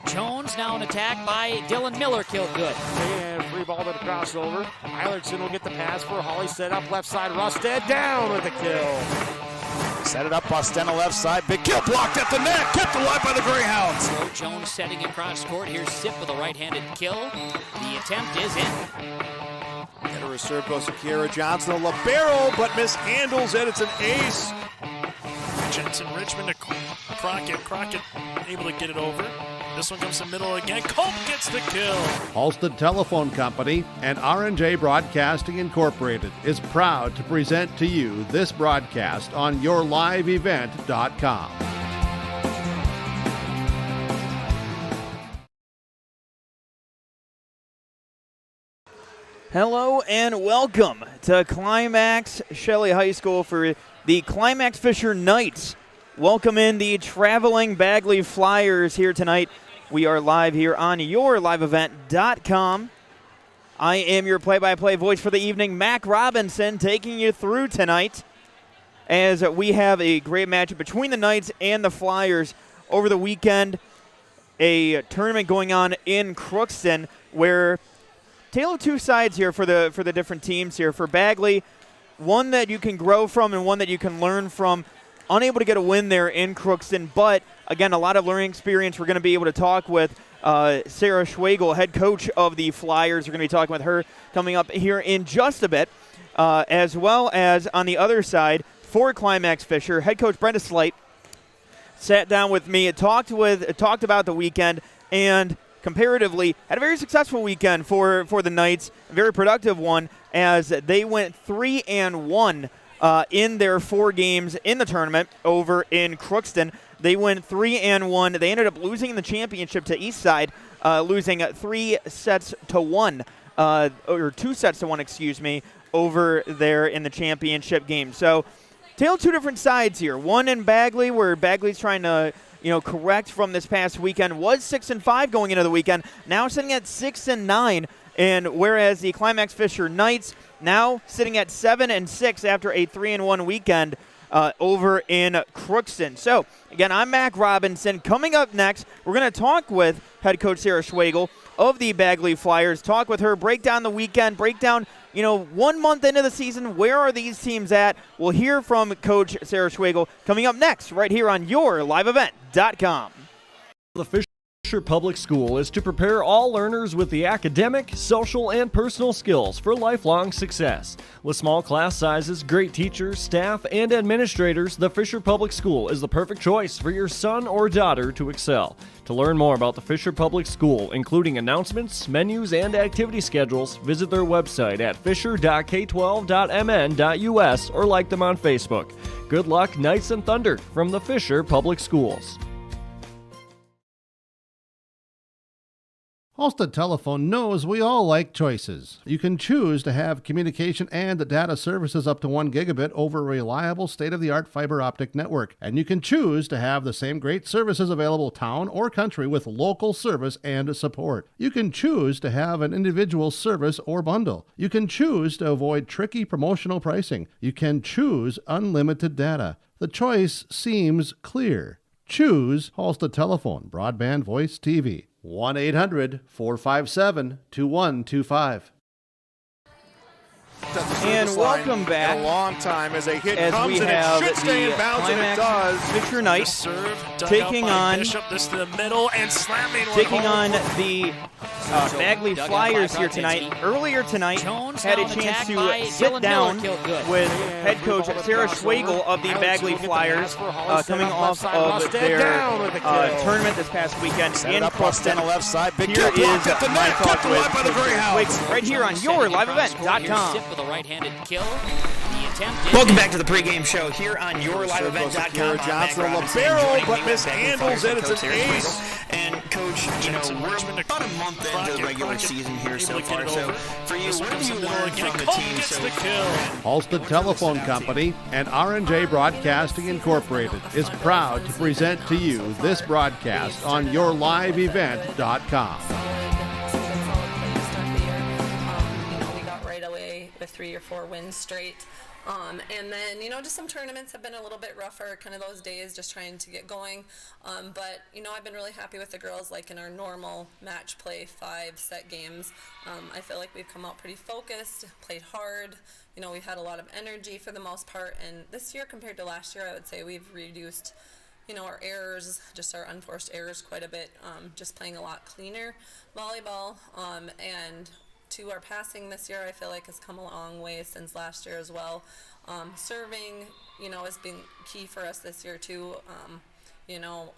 Jones now an attack by Dylan Miller, killed good. And free ball to the crossover. Eilertson will get the pass for Hawley, set up left side. Rusted down with the kill. Set it up, Bostena left side. Big kill blocked at the net. Kept alive by the Greyhounds. So Jones setting across court. Here's Sip with a right-handed kill. The attempt is in. Header a serve goes to Kiera Johnson. A libero, but mishandles it. It's an ace. Jensen Richmond to Crockett. Crockett able to get it over. This one comes to middle again. Culp gets the kill. Halstead Telephone Company and R&J Broadcasting Incorporated is proud to present to you this broadcast on yourliveevent.com. Hello and welcome to Climax Shelley High School for the Climax-Fisher Knights. Welcome in the traveling Bagley Flyers here tonight. We are live here on yourliveevent.com. I am your play-by-play voice for the evening, Mac Robinson, taking you through tonight as we have a great matchup between the Knights and the Flyers over the weekend. A tournament going on in Crookston where tale of two sides here for the different teams here. For Bagley, one that you can grow from and one that you can learn from. Unable to get a win there in Crookston, but again, a lot of learning experience. We're going to be able to talk with Sarah Schwegel, head coach of the Flyers. We're going to be talking with her coming up here in just a bit, as well as on the other side for Climax-Fisher, head coach Brenda Slate sat down with me, talked about the weekend, and comparatively had a very successful weekend for the Knights, a very productive one as they went 3-1. In their 4 games in the tournament over in Crookston. They went 3-1. They ended up losing the championship to Eastside, losing 3 sets to 1, or 2 sets to 1, excuse me, over there in the championship game. So, tale of two different sides here. One in Bagley, where Bagley's trying to correct from this past weekend, was 6-5 going into the weekend, now sitting at 6-9. And whereas the Climax-Fisher Knights now sitting at 7-6 after a 3-1 weekend over in Crookston. So, again, I'm Mac Robinson. Coming up next, we're going to talk with head coach Sarah Schwegel of the Bagley Flyers. Talk with her, break down the weekend, break down, 1 month into the season, where are these teams at? We'll hear from Coach Sarah Schwegel coming up next right here on yourliveevent.com. The Fisher Public School is to prepare all learners with the academic, social, and personal skills for lifelong success. With small class sizes, great teachers, staff, and administrators, the Fisher Public School is the perfect choice for your son or daughter to excel. To learn more about the Fisher Public School, including announcements, menus, and activity schedules, visit their website at fisher.k12.mn.us or like them on Facebook. Good luck, Knights and Thunder, from the Fisher Public Schools. Halstead Telephone knows we all like choices. You can choose to have communication and data services up to 1 gigabit over a reliable state-of-the-art fiber optic network. And you can choose to have the same great services available town or country with local service and support. You can choose to have an individual service or bundle. You can choose to avoid tricky promotional pricing. You can choose unlimited data. The choice seems clear. Choose Halstead Telephone, broadband, voice, TV. 1-800-457-2125. And welcome back. In a long time as a hit as comes we and have it should stay in bounds, and it does. Fisher Knights Serve taking on Bishop. This to the middle and slamming one taking home. on the Bagley Flyers here tonight. Earlier tonight, had a chance to sit down with head coach Sarah Schwegel of the Bagley Flyers, coming off of their tournament this past weekend in Crookston. Left side. Big Here kill is blocked at the my net. talk Kept alive by the with Greyhounds. Schwegel right here on yourliveevent.com. With a right-handed kill. The attempt is Welcome back to the pregame show here on yourliveevent.com. Kiera Johnson, a libero, but mishandles it. It's an ace. And Coach, we're about a month into the regular season here so far. So for you, what have you learned from the team so far? Halstead Telephone Company and R&J Broadcasting Incorporated is proud to present to you this broadcast on yourliveevent.com. We got right away with 3 or 4 wins straight. And then, just some tournaments have been a little bit rougher, kind of those days just trying to get going. But, I've been really happy with the girls, like in our normal match play 5-set games. I feel like we've come out pretty focused, played hard. We've had a lot of energy for the most part. And this year compared to last year, I would say we've reduced our errors, just our unforced errors quite a bit, just playing a lot cleaner volleyball. And to our passing this year, I feel like has come a long way since last year as well. Serving, has been key for us this year too.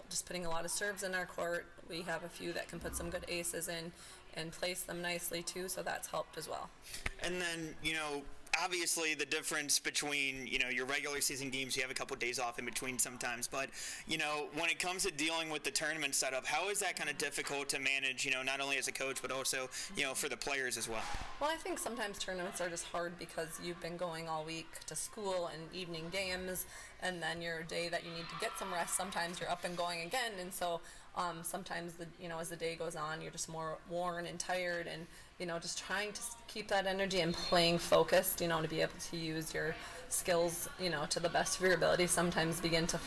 Just putting a lot of serves in our court. We have a few that can put some good aces in and place them nicely too, so that's helped as well. And then, obviously the difference between, your regular season games, you have a couple of days off in between sometimes, but, when it comes to dealing with the tournament setup, how is that kind of difficult to manage, not only as a coach, but also, for the players as well? Well, I think sometimes tournaments are just hard because you've been going all week to school and evening games, and then your day that you need to get some rest, sometimes you're up and going again, and so sometimes, as the day goes on, you're just more worn and tired, and, just trying to keep that energy and playing focused, to be able to use your skills, to the best of your ability, sometimes begin to,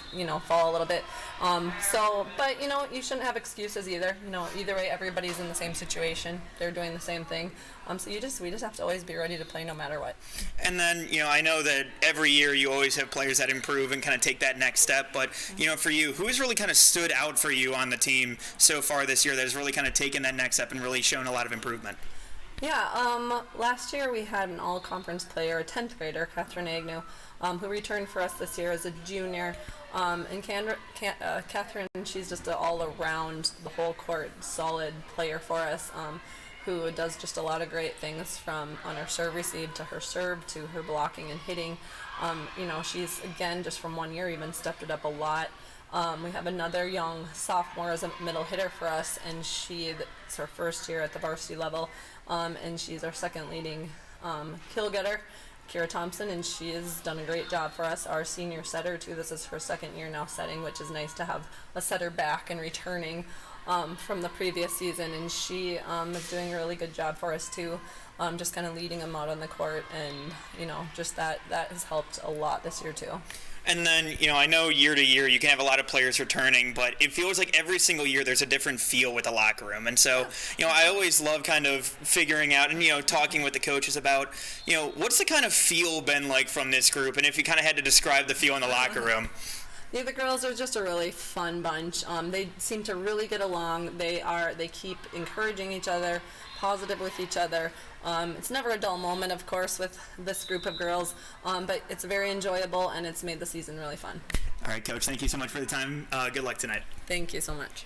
fall a little bit. But, you shouldn't have excuses either. Either way, everybody's in the same situation. They're doing the same thing. So we just have to always be ready to play no matter what. And then, I know that every year you always have players that improve and kind of take that next step. But, for you, who has really kind of stood out for you on the team so far this year that has really kind of taken that next step and really shown a lot of improvement? Yeah, last year we had an all-conference player, a 10th grader, Catherine Agnew, who returned for us this year as a junior. And Catherine, she's just an all-around, the whole court, solid player for us, who does just a lot of great things from on her serve receive to her serve to her blocking and hitting. She's, again, just from 1 year, even stepped it up a lot. We have another young sophomore as a middle hitter for us, and it's her first year at the varsity level, and she's our second leading kill getter, Kira Thompson, and she has done a great job for us. Our senior setter, too, this is her second year now setting, which is nice to have a setter back and returning from the previous season, and she is doing a really good job for us, too, just kind of leading them out on the court, and, just that has helped a lot this year, too. And then, I know year to year you can have a lot of players returning, but it feels like every single year there's a different feel with the locker room. And so, I always love kind of figuring out and, talking with the coaches about, what's the kind of feel been like from this group? And if you kind of had to describe the feel in the locker room. Yeah, the girls are just a really fun bunch. They seem to really get along. They keep encouraging each other, positive with each other. It's never a dull moment, of course, with this group of girls, but it's very enjoyable, and it's made the season really fun. All right, Coach, thank you so much for the time. Good luck tonight. Thank you so much.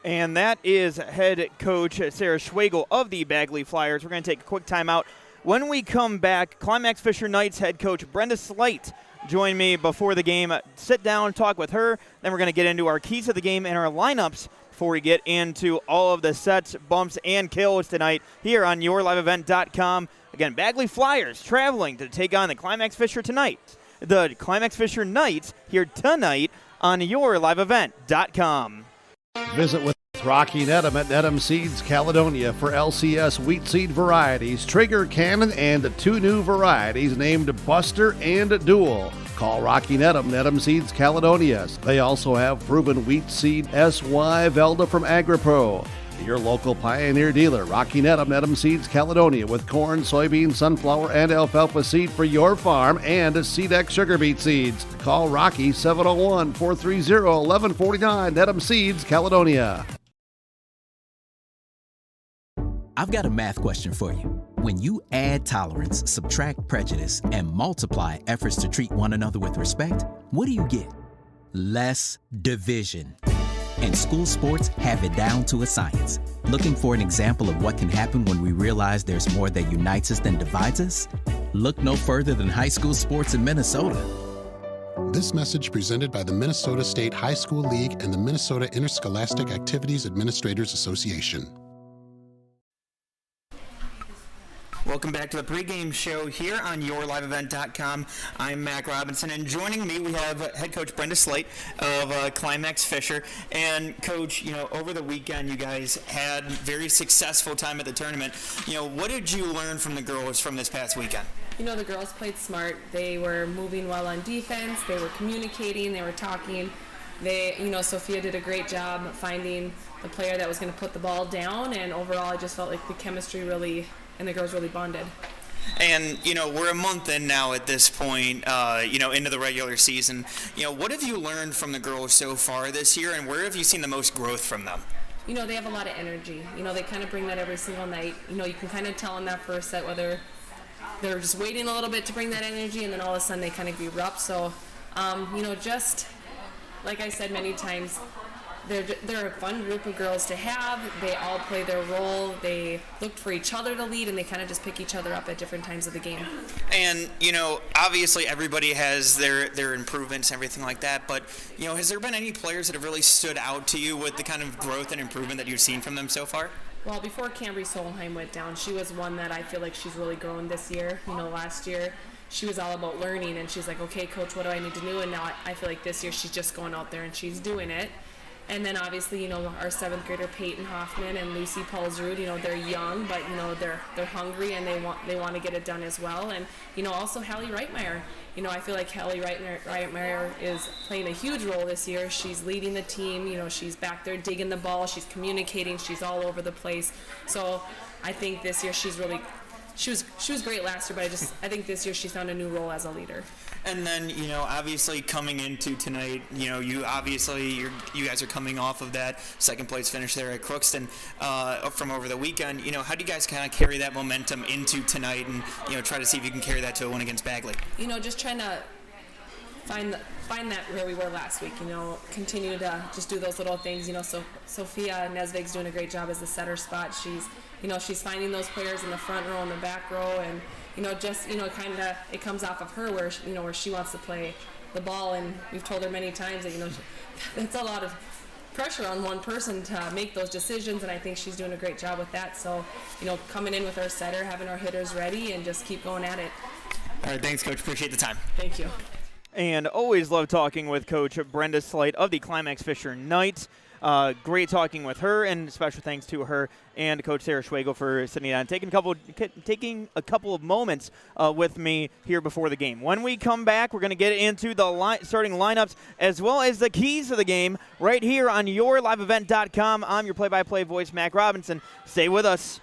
And that is head coach Sarah Schwegel of the Bagley Flyers. We're going to take a quick timeout. When we come back, Climax-Fisher Knights head coach Brenda Slate join me before the game. Sit down, talk with her. Then we're going to get into our keys to the game and our lineups before we get into all of the sets, bumps, and kills tonight here on YourLiveEvent.com. Again, Bagley Flyers traveling to take on the Climax-Fisher tonight. The Climax-Fisher Knights here tonight on YourLiveEvent.com. Visit with Rocky Nedham at Nedham Seeds Caledonia for LCS wheat seed varieties, Trigger Cannon, and the 2 new varieties named Buster and Dual. Call Rocky Nedham, Nedham Seeds Caledonia. They also have proven wheat seed SY Velda from AgriPro. Your local Pioneer dealer, Rocky Nedham, Nedham Seeds Caledonia, with corn, soybean, sunflower, and alfalfa seed for your farm and Seedex sugar beet seeds. Call Rocky 701-430-1149, Nedham Seeds Caledonia. I've got a math question for you. When you add tolerance, subtract prejudice, and multiply efforts to treat one another with respect, what do you get? Less division. And school sports have it down to a science. Looking for an example of what can happen when we realize there's more that unites us than divides us? Look no further than high school sports in Minnesota. This message presented by the Minnesota State High School League and the Minnesota Interscholastic Activities Administrators Association. Welcome back to the pregame show here on YourLiveEvent.com. I'm Mac Robinson, and joining me we have head coach Brenda Slate of Climax-Fisher. And Coach, over the weekend you guys had very successful time at the tournament. What did you learn from the girls from this past weekend? The girls played smart. They were moving well on defense. They were communicating. They were talking. Sophia did a great job finding the player that was going to put the ball down, and overall I just felt like the chemistry and the girls really bonded. And, we're a month in now at this point, into the regular season. What have you learned from the girls so far this year, and where have you seen the most growth from them? They have a lot of energy. They kind of bring that every single night. You can kind of tell in that first set whether they're just waiting a little bit to bring that energy, and then all of a sudden they kind of erupt. So, just like I said many times, they're a fun group of girls to have. They all play their role. They look for each other to lead, and they kind of just pick each other up at different times of the game. And, obviously everybody has their improvements and everything like that, but, has there been any players that have really stood out to you with the kind of growth and improvement that you've seen from them so far? Well, before Cambry Solheim went down, she was one that I feel like she's really grown this year. Last year she was all about learning, and she's like, okay, coach, what do I need to do? And now I feel like this year she's just going out there and she's doing it. And then obviously, our seventh grader Peyton Hoffman and Lucy Paulsrud, they're young, but they're hungry and they want to get it done as well. And also Hallie Reitmeyer. I feel like Hallie Reitmeyer is playing a huge role this year. She's leading the team. She's back there digging the ball. She's communicating. She's all over the place. So I think this year she was great last year, but I think this year she's found a new role as a leader. And then, obviously coming into tonight, you guys are coming off of that second place finish there at Crookston from over the weekend. How do you guys kind of carry that momentum into tonight and, try to see if you can carry that to a win against Bagley? Just trying to find that where we were last week, continue to just do those little things. So Sophia Nesvig's doing a great job as the setter spot. She's finding those players in the front row and the back row, and kind of it comes off of her where she wants to play the ball, and we've told her many times that it's a lot of pressure on one person to make those decisions, and I think she's doing a great job with that. So coming in with our setter, having our hitters ready, and just keep going at it. All right, thanks, Coach. Appreciate the time. Thank you. And always love talking with Coach Brenda Slate of the Climax-Fisher Knights. Great talking with her, and special thanks to her and Coach Sarah Schwegel for sitting down and taking a couple of moments with me here before the game. When we come back, we're going to get into the starting lineups as well as the keys to the game right here on yourliveevent.com. I'm your play-by-play voice, Mac Robinson. Stay with us.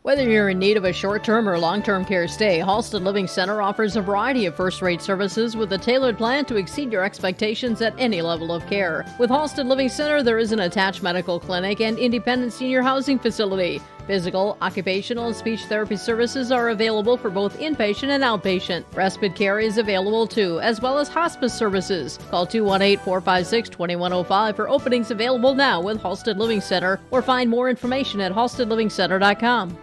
Whether you're in need of a short-term or long-term care stay, Halsted Living Center offers a variety of first-rate services with a tailored plan to exceed your expectations at any level of care. With Halsted Living Center, there is an attached medical clinic and independent senior housing facility. Physical, occupational, and speech therapy services are available for both inpatient and outpatient. Respite care is available too, as well as hospice services. Call 218-456-2105 for openings available now with Halsted Living Center, or find more information at halstedlivingcenter.com.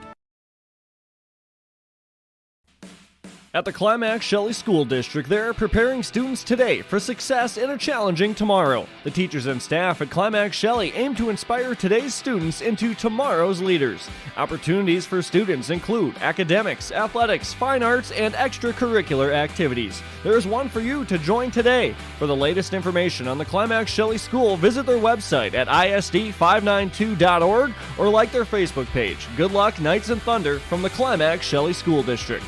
At the Climax Shelley School District, they're preparing students today for success in a challenging tomorrow. The teachers and staff at Climax Shelley aim to inspire today's students into tomorrow's leaders. Opportunities for students include academics, athletics, fine arts, and extracurricular activities. There is one for you to join today. For the latest information on the Climax Shelley School, visit their website at isd592.org or like their Facebook page. Good luck, Knights and Thunder, from the Climax Shelley School District.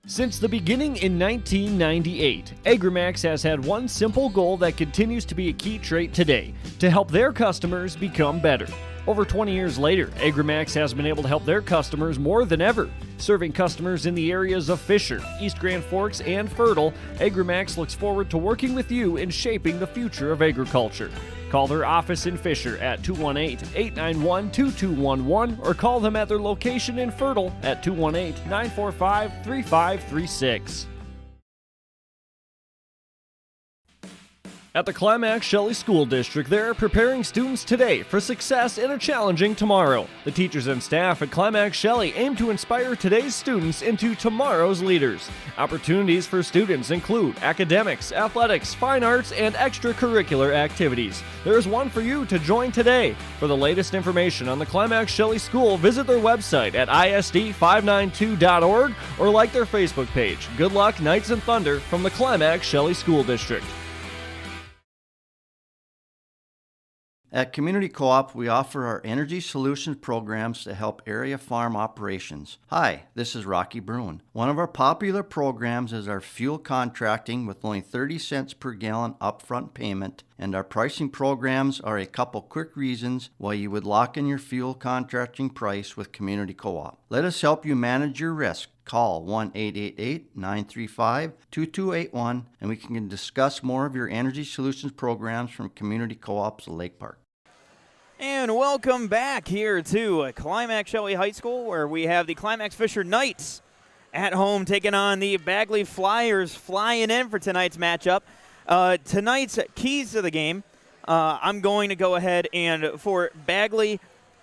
Since the beginning in 1998, Agramax has had one simple goal that continues to be a key trait today: to help their customers become better. Over 20 years later, Agramax has been able to help their customers more than ever. Serving customers in the areas of Fisher, East Grand Forks, and Fertile, Agramax looks forward to working with you in shaping the future of agriculture. Call their office in Fisher at 218-891-2211 or call them at their location in Fertile at 218-945-3536. At the Climax Shelley School District, they're preparing students today for success in a challenging tomorrow. The teachers and staff at Climax Shelley aim to inspire today's students into tomorrow's leaders. Opportunities for students include academics, athletics, fine arts, and extracurricular activities. There is one for you to join today. For the latest information on the Climax Shelley School, visit their website at isd592.org or like their Facebook page. Good luck, Knights and Thunder, from the Climax Shelley School District. At Community Co-op, we offer our energy solutions programs to help area farm operations. Hi, this is Rocky Bruin. One of our popular programs is our fuel contracting with only 30 cents per gallon upfront payment, and our pricing programs are a couple quick reasons why you would lock in your fuel contracting price with Community Co-op. Let us help you manage your risk. Call 1-888-935-2281 and we can discuss more of your energy solutions programs from Community Co-ops of Lake Park. And welcome back here to Climax Shelley High School, where we have the Climax-Fisher Knights at home taking on the Bagley Flyers, flying in for tonight's matchup. Tonight's keys to the game, I'm going to go ahead and for Bagley,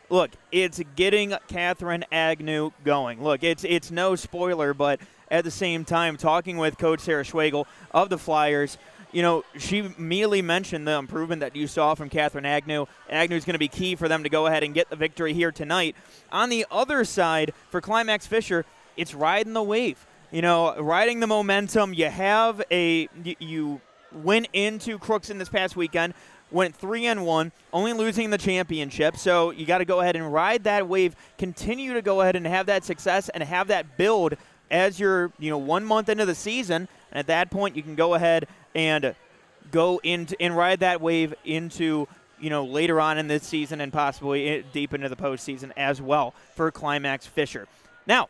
look, it's getting Catherine Agnew going. Look, it's no spoiler, but at the same time, talking with Coach Sarah Schwegel of the Flyers, you know, she immediately mentioned the improvement that you saw from Catherine Agnew. Agnew's going to be key for them to go ahead and get the victory here tonight. On the other side, for Climax-Fisher, it's riding the wave. You know, riding the momentum. You went into Crookston this past weekend, went 3-1, only losing the championship. So you got to go ahead and ride that wave, continue to go ahead and have that success and have that build as you're, 1 month into the season. And at that point, you can go ahead and go into and ride that wave into, later on in this season and possibly deep into the postseason as well for Climax-Fisher. Now,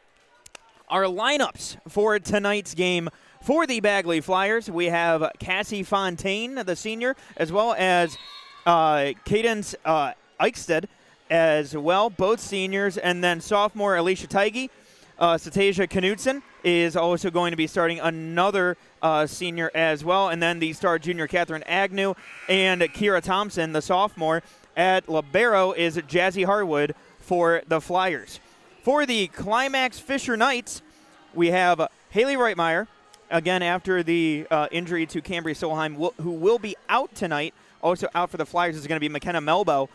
our lineups for tonight's game for the Bagley Flyers, we have Cassie Fontaine, the senior, as well as Cadence Eichstead as well, both seniors, and then sophomore Alicia Teige. Satasia Knudsen is also going to be starting, another senior as well. And then the star junior Catherine Agnew and Kira Thompson, the sophomore. At libero is Jazzy Harwood for the Flyers. For the Climax-Fisher Knights, we have Haley Reitmeyer, again after the injury to Cambria Solheim, who will be out tonight. Also out for the Flyers is going to be McKenna Melbo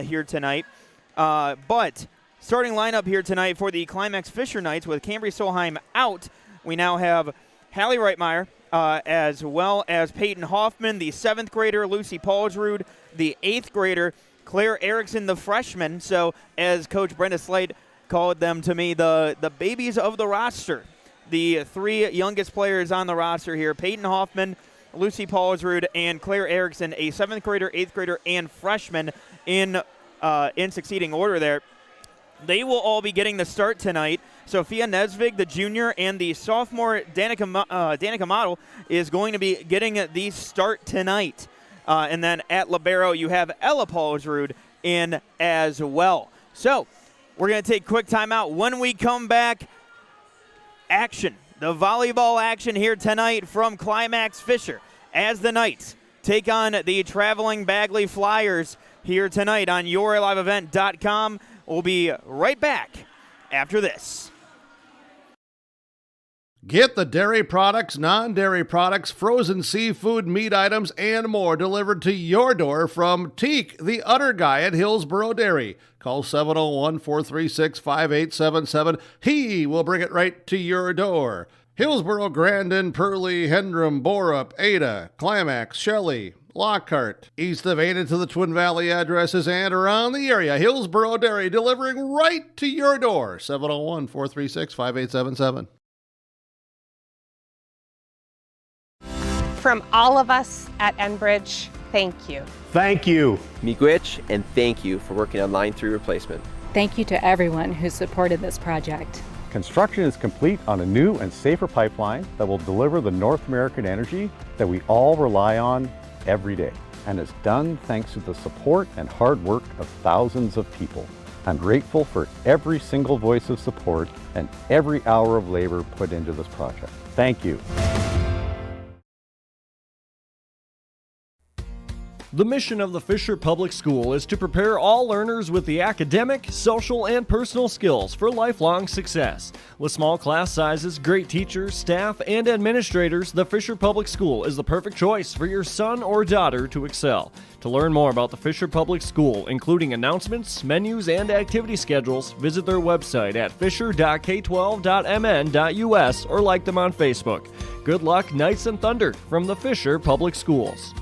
here tonight. But starting lineup here tonight for the Climax-Fisher Knights with Cambria Solheim out, we now have Hallie Reitmeyer, as well as Peyton Hoffman, the 7th grader, Lucy Paulsrud, the 8th grader, Claire Erickson, the freshman. So as Coach Brenda Slate called them to me, the babies of the roster. The 3 youngest players on the roster here, Peyton Hoffman, Lucy Paulsrud, and Claire Erickson, a 7th grader, 8th grader, and freshman in succeeding order there. They will all be getting the start tonight. Sophia Nesvig, the junior, and the sophomore Danica Model is going to be getting the start tonight. And then at libero, you have Ella Paulsrud in as well. So we're going to take a quick timeout. When we come back, action. The volleyball action here tonight from Climax-Fisher as the Knights take on the traveling Bagley Flyers here tonight on YourLiveEvent.com. We'll be right back after this. Get the dairy products, non-dairy products, frozen seafood, meat items, and more delivered to your door from Teak, the Udder Guy at Hillsboro Dairy. Call 701-436-5877. He will bring it right to your door. Hillsboro, Grandin, Pearlie, Hendrum, Borup, Ada, Climax, Shelley, Lockhart, east of Ada to the Twin Valley addresses and around the area. Hillsboro Dairy delivering right to your door. 701-436-5877. From all of us at Enbridge, thank you. Thank you. Miigwech, and thank you for working on Line 3 replacement. Thank you to everyone who supported this project. Construction is complete on a new and safer pipeline that will deliver the North American energy that we all rely on every day. And it's done thanks to the support and hard work of thousands of people. I'm grateful for every single voice of support and every hour of labor put into this project. Thank you. The mission of the Fisher Public School is to prepare all learners with the academic, social, and personal skills for lifelong success. With small class sizes, great teachers, staff, and administrators, the Fisher Public School is the perfect choice for your son or daughter to excel. To learn more about the Fisher Public School, including announcements, menus, and activity schedules, visit their website at fisher.k12.mn.us or like them on Facebook. Good luck, Knights and Thunder, from the Fisher Public Schools.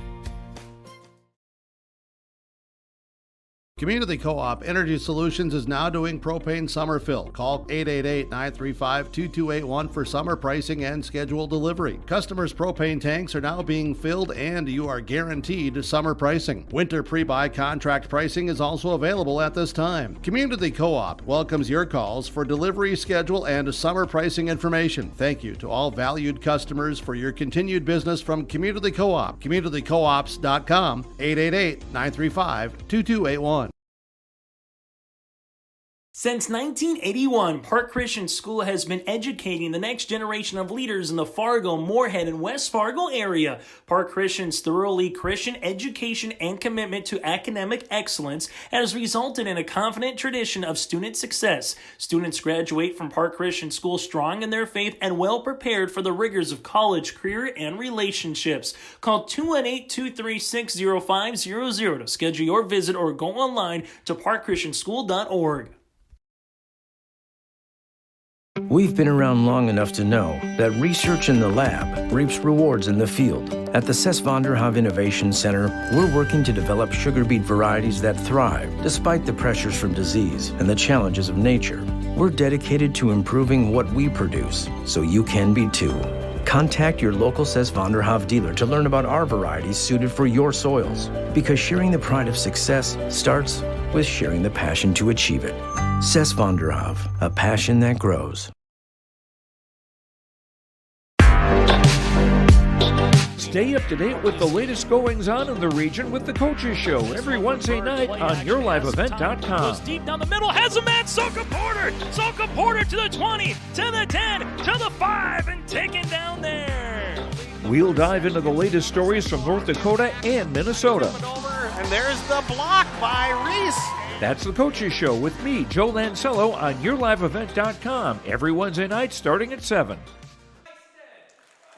Community Co-op Energy Solutions is now doing propane summer fill. Call 888-935-2281 for summer pricing and scheduled delivery. Customers' propane tanks are now being filled and you are guaranteed summer pricing. Winter pre-buy contract pricing is also available at this time. Community Co-op welcomes your calls for delivery schedule and summer pricing information. Thank you to all valued customers for your continued business from Community Co-op. CommunityCoops.com, 888-935-2281. Since 1981, Park Christian School has been educating the next generation of leaders in the Fargo, Moorhead, and West Fargo area. Park Christian's thoroughly Christian education and commitment to academic excellence has resulted in a confident tradition of student success. Students graduate from Park Christian School strong in their faith and well prepared for the rigors of college, career, and relationships. Call 218-236-0500 to schedule your visit or go online to parkchristianschool.org. We've been around long enough to know that research in the lab reaps rewards in the field. At the Cess van der Haaf Innovation Center, we're working to develop sugar beet varieties that thrive despite the pressures from disease and the challenges of nature. We're dedicated to improving what we produce, so you can be too. Contact your local Cess van der Haaf dealer to learn about our varieties suited for your soils, because sharing the pride of success starts with sharing the passion to achieve it. Cess van der Haaf, a passion that grows. Stay up to date with the latest goings-on in the region with the Coaches Show every Wednesday night on YourLiveEvent.com. Goes deep down the middle, has a man, Soka Porter! Soka Porter to the 20, to the 10, to the 5, and taken down there. We'll dive into the latest stories from North Dakota and Minnesota. And there's the block by Reese. That's the Coaches Show with me, Joe Lancello, on YourLiveEvent.com every Wednesday night starting at 7.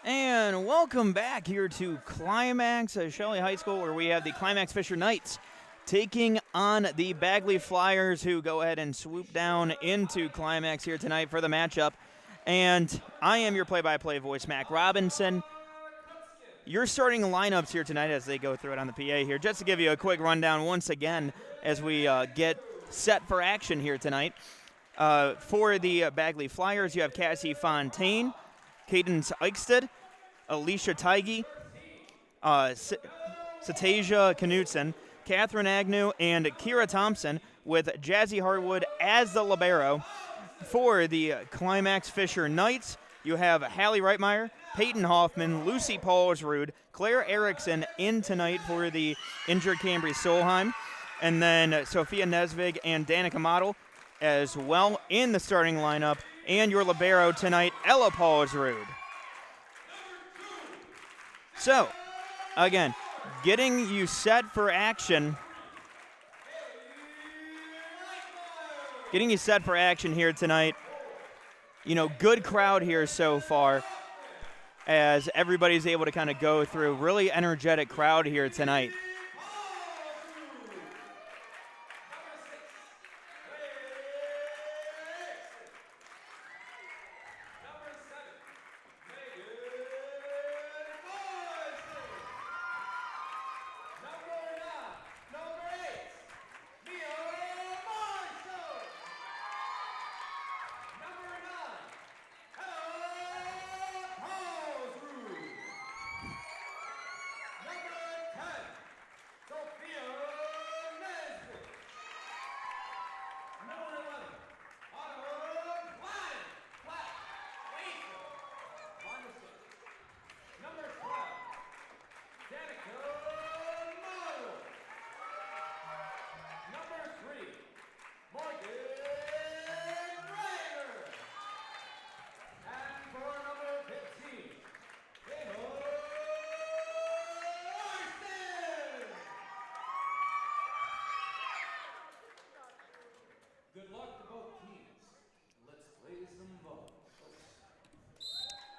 And welcome back here to Climax Shelley High School, where we have the Climax-Fisher Knights taking on the Bagley Flyers, who go ahead and swoop down into Climax here tonight for the matchup. And I am your play-by-play voice, Mac Robinson. Your starting lineups here tonight as they go through it on the PA here. Just to give you a quick rundown once again as we get set for action here tonight. For the Bagley Flyers, you have Cassie Fontaine, Cadence Eichstead, Alicia Teige, Satasia Knutson, Catherine Agnew, and Kira Thompson, with Jazzy Harwood as the libero. For the Climax-Fisher Knights, you have Hallie Reitmeyer, Peyton Hoffman, Lucy Paulsrud, Claire Erickson in tonight for the injured Cambry Solheim, and then Sophia Nesvig and Danica Model as well in the starting lineup. And your libero tonight, Ella Paulsrud. So, again, getting you set for action. Getting you set for action here tonight. You know, good crowd here so far as everybody's able to kind of go through. Really energetic crowd here tonight.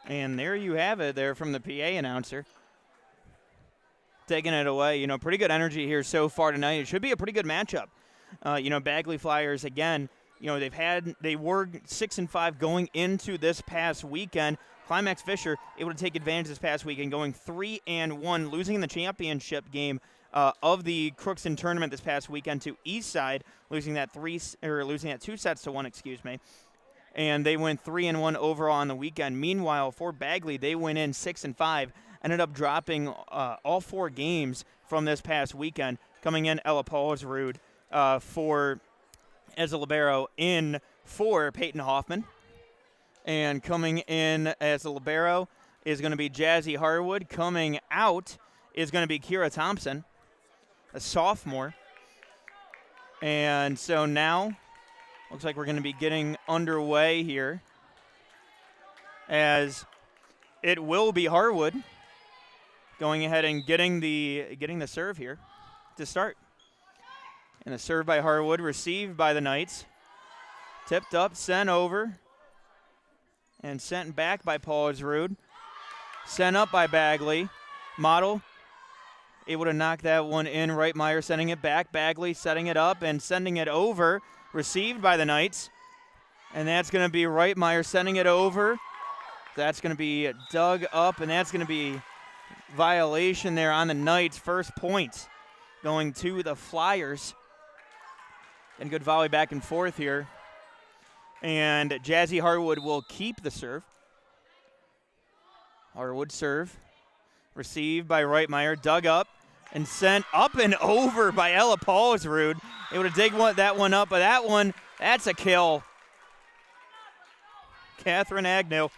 And there you have it there from the PA announcer. Taking it away. You know, pretty good energy here so far tonight. It should be a pretty good matchup. You know, Bagley Flyers, again, you know, they were 6-5 going into this past weekend. Climax-Fisher able to take advantage this past weekend, going 3-1, losing in the championship game of the Crookston tournament this past weekend to Eastside, losing that 2-1, excuse me. And they went 3-1 overall on the weekend. Meanwhile, for Bagley, they went in 6-5, ended up dropping all 4 games from this past weekend. Coming in, Ella Paulsrud as a libero in for Peyton Hoffman. And coming in as a libero is going to be Jazzy Harwood. Coming out is going to be Kira Thompson, a sophomore. And so now, looks like we're going to be getting underway here, as it will be Harwood going ahead and getting the serve here to start. And a serve by Harwood, received by the Knights. Tipped up, sent over, and sent back by Paulsrud. Sent up by Bagley. Model able to knock that one in. Reitmeyer sending it back. Bagley setting it up and sending it over. Received by the Knights. And that's going to be Reitmeyer sending it over. That's going to be dug up, and that's going to be violation there on the Knights. First point going to the Flyers. And good volley back and forth here. And Jazzy Harwood will keep the serve. Harwood serve. Received by Reitmeyer. Dug up and sent up and over by Ella Paulsrud. Able to dig that one up, but that's a kill. Catherine Agnew.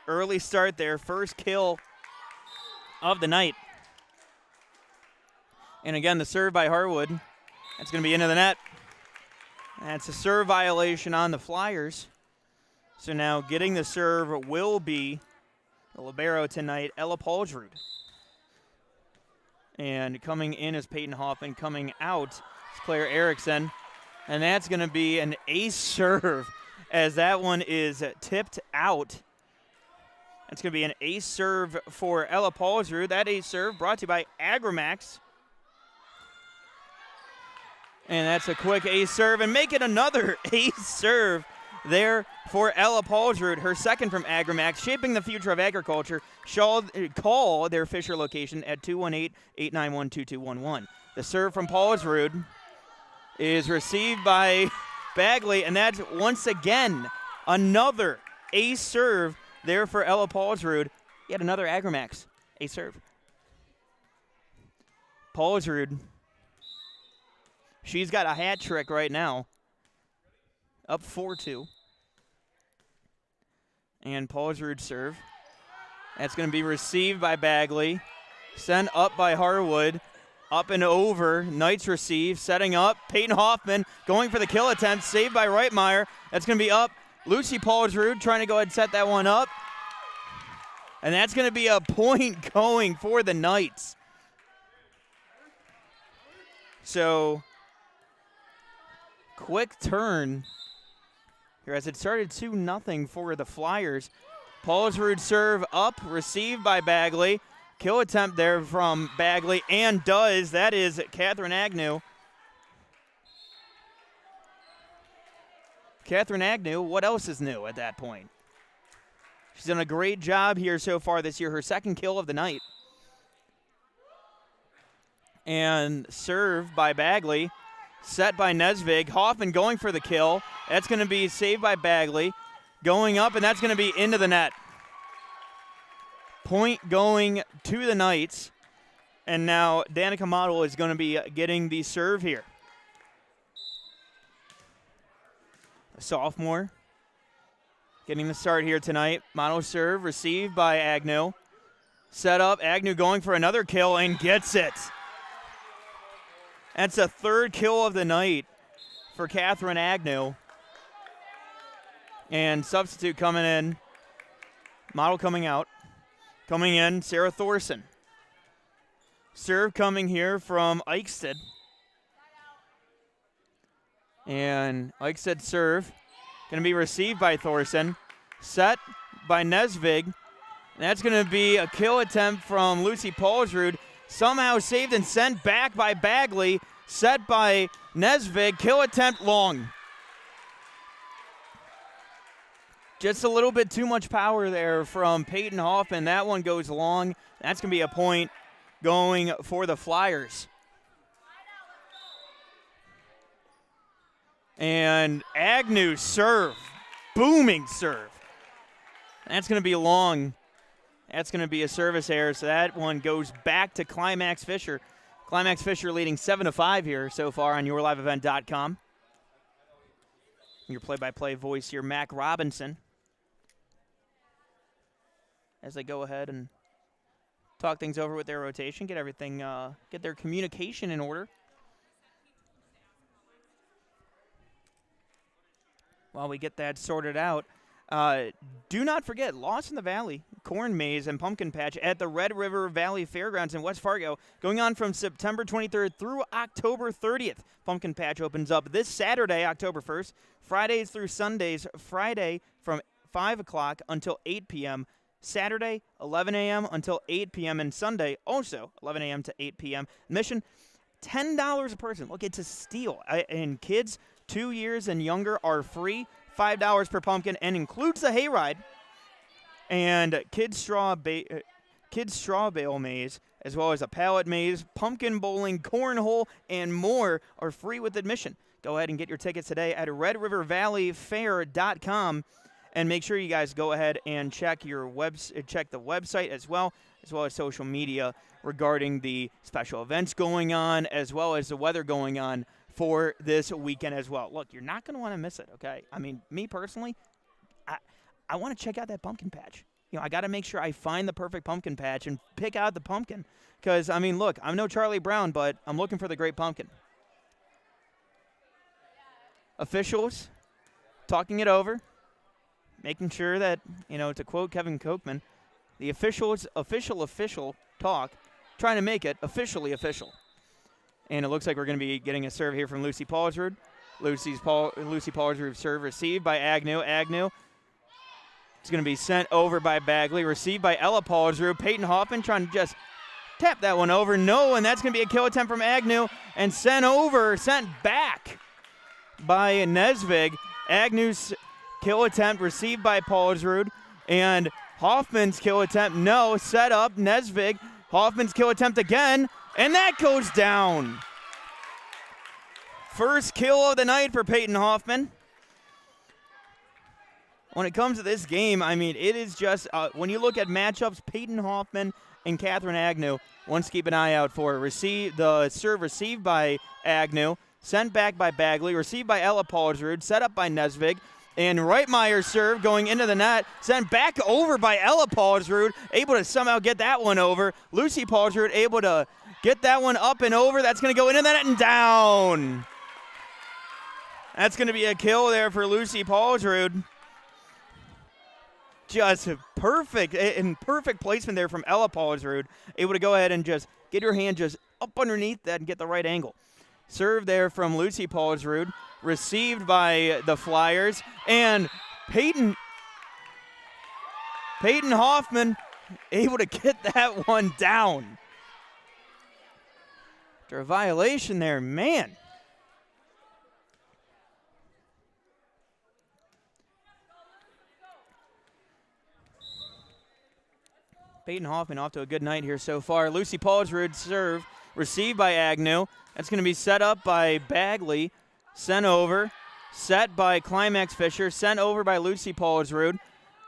Early start there. First kill of the night. And again, the serve by Harwood. That's going to be into the net. That's a serve violation on the Flyers. So now getting the serve will be the libero tonight, Ella Paulsrud. And coming in is Peyton Hoffman. Coming out is Claire Erickson. And that's going to be an ace serve, as that one is tipped out. That's going to be an ace serve for Ella Paulsrud. That ace serve brought to you by Agrimax. And that's a quick ace serve, and make it another ace serve there for Ella Paulsrud, her second from Agrimax, shaping the future of agriculture. Call their Fisher location at 218-891-2211. The serve from Paulsrud is received by Bagley, and that's once again another ace serve there for Ella Paulsrud. Yet another Agrimax ace serve. Paulsrud, she's got a hat trick right now. Up 4-2. And Paulsrud serve. That's going to be received by Bagley. Sent up by Harwood. Up and over. Knights receive. Setting up. Peyton Hoffman going for the kill attempt. Saved by Reitmeyer. That's going to be up. Lucy Paulsrud trying to go ahead and set that one up. And that's going to be a point going for the Knights. So, quick turn here as it started 2-0 for the Flyers. Paulsrud serve up, received by Bagley. Kill attempt there from Bagley, and that is Catherine Agnew. Catherine Agnew, what else is new at that point? She's done a great job here so far this year, her second kill of the night. And serve by Bagley. Set by Nesvig. Hoffman going for the kill. That's going to be saved by Bagley. Going up, and that's going to be into the net. Point going to the Knights. And now Danica Model is going to be getting the serve here. A sophomore getting the start here tonight. Model serve received by Agnew. Set up. Agnew going for another kill and gets it. That's a third kill of the night for Catherine Agnew. And substitute coming in. Model coming out. Coming in, Sarah Thorson. Serve coming here from Eichstätt. And Eichstätt serve. Going to be received by Thorson. Set by Nesvig. And that's going to be a kill attempt from Lucy Paulsrud. Somehow saved and sent back by Bagley. Set by Nesvig. Kill attempt long. Just a little bit too much power there from Peyton Hoffman. That one goes long. That's going to be a point going for the Flyers. And Agnew serve. Booming serve. That's going to be long. That's going to be a service error, so that one goes back to Climax-Fisher. Climax-Fisher leading 7-5 here so far on yourliveevent.com. Your play-by-play voice here, Mac Robinson. As they go ahead and talk things over with their rotation, get everything, get their communication in order. While we get that sorted out, do not forget, Lost in the Valley, Corn Maze, and Pumpkin Patch at the Red River Valley Fairgrounds in West Fargo, going on from September 23rd through October 30th. Pumpkin Patch opens up this Saturday, October 1st, Fridays through Sundays, Friday from 5 o'clock until 8 p.m., Saturday, 11 a.m. until 8 p.m., and Sunday, also 11 a.m. to 8 p.m. Admission, $10 a person. Look, it's a steal. And kids 2 years and younger are free. $5 per pumpkin, and includes the hayride and kids straw bale maze, as well as a pallet maze, pumpkin bowling, cornhole, and more are free with admission. Go ahead and get your tickets today at redrivervalleyfair.com, and make sure you guys go ahead and check the website as well as social media regarding the special events going on, as well as the weather going on for this weekend as well. Look, you're not going to want to miss it, okay? I mean, me personally, I want to check out that pumpkin patch. You know, I got to make sure I find the perfect pumpkin patch and pick out the pumpkin. Because, I mean, look, I'm no Charlie Brown, but I'm looking for the great pumpkin. Officials talking it over, making sure that, you know, to quote Kevin Kochman, the official talk, trying to make it officially official. And it looks like we're going to be getting a serve here from Lucy Paulsrud. Lucy Paulsrud serve received by Agnew. Agnew. It's going to be sent over by Bagley. Received by Ella Paulsrud. Peyton Hoffman trying to just tap that one over. No, and that's going to be a kill attempt from Agnew. And sent back by Nesvig. Agnew's kill attempt received by Paulsrud. And Hoffman's kill attempt, no. Set up, Nesvig. Hoffman's kill attempt again. And that goes down. First kill of the night for Peyton Hoffman. When it comes to this game, I mean, it is just, when you look at matchups, Peyton Hoffman and Catherine Agnew, one to keep an eye out for. The serve received by Agnew, sent back by Bagley, received by Ella Paulsrud, set up by Nesvig, and Reitmeyer's serve going into the net, sent back over by Ella Paulsrud, able to somehow get that one over. Lucy Paulsrud able to get that one up and over. That's going to go into the net and down. That's going to be a kill there for Lucy Paulsrud. Just perfect placement there from Ella Paulsrud. Able to go ahead and just get her hand just up underneath that and get the right angle. Serve there from Lucy Paulsrud. Received by the Flyers. And Peyton Hoffman able to get that one down. After a violation there, man. Peyton Hoffman off to a good night here so far. Lucy Paulsrud serve, received by Agnew. That's going to be set up by Bagley. Sent over, set by Climax-Fisher, sent over by Lucy Paulsrud.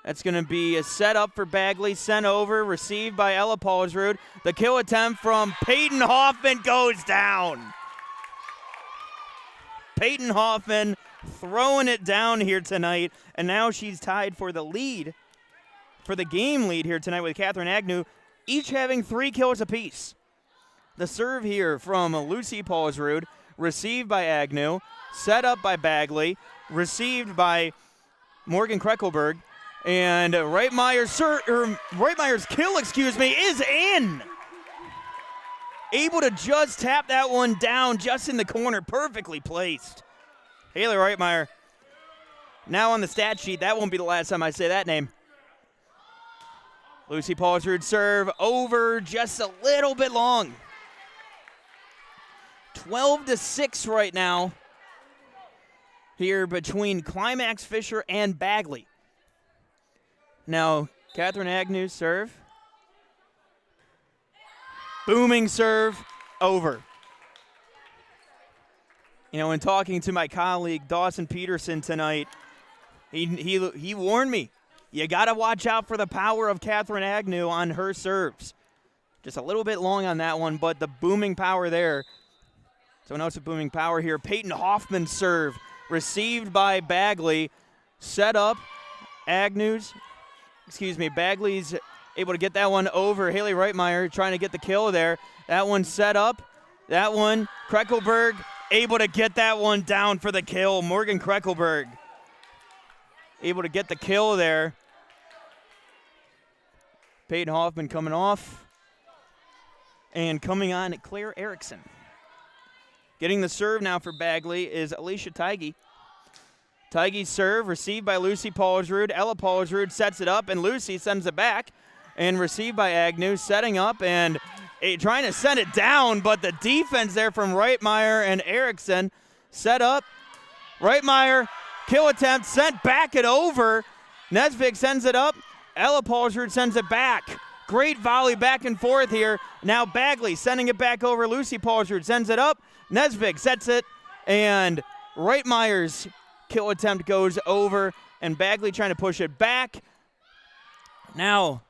That's going to be a set up for Bagley, sent over, received by Ella Paulsrud. The kill attempt from Peyton Hoffman goes down. Peyton Hoffman throwing it down here tonight, and now she's tied for the lead. For the game lead here tonight with Catherine Agnew, each having 3 kills apiece. The serve here from Lucy Paulsrud, received by Agnew, set up by Bagley, received by Morgan Kreckelberg, and Reitmeyer's kill, is in. Able to just tap that one down just in the corner, perfectly placed. Haley Reitmeyer, now on the stat sheet. That won't be the last time I say that name. Lucy Paulsrud serve over, just a little bit long. 12-6 right now here between Climax-Fisher and Bagley. Now, Catherine Agnew's serve. Booming serve, over. You know, in talking to my colleague Dawson Peterson tonight, he warned me, you got to watch out for the power of Catherine Agnew on her serves. Just a little bit long on that one, but the booming power there. So notice the booming power here. Peyton Hoffman's serve, received by Bagley, set up. Bagley's able to get that one over. Haley Reitmeyer trying to get the kill there. That one set up. That one, Kreckelberg able to get that one down for the kill. Morgan Kreckelberg able to get the kill there. Peyton Hoffman coming off. And coming on, Claire Erickson. Getting the serve now for Bagley is Alicia Teige. Teige's serve received by Lucy Paulsrud. Ella Paulsrud sets it up, and Lucy sends it back. And received by Agnew, setting up and trying to send it down, but the defense there from Reitmeyer and Erickson set up. Reitmeyer, kill attempt, sent back and over. Nesvig sends it up. Ella Paulsrud sends it back. Great volley back and forth here. Now Bagley sending it back over. Lucy Paulsrud sends it up. Nesvig sets it, and Reitmeyer's kill attempt goes over, and Bagley trying to push it back. Now,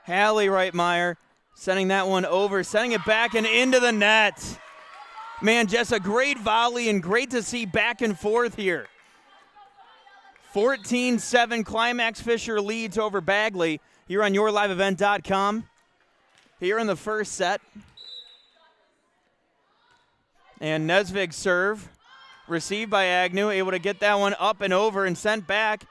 Hallie Reitmeyer sending that one over, sending it back and into the net. Man, just a great volley and great to see back and forth here. 14-7 Climax-Fisher leads over Bagley here on yourliveevent.com. Here in the first set. And Nesvig's serve, received by Agnew, able to get that one up and over and sent back.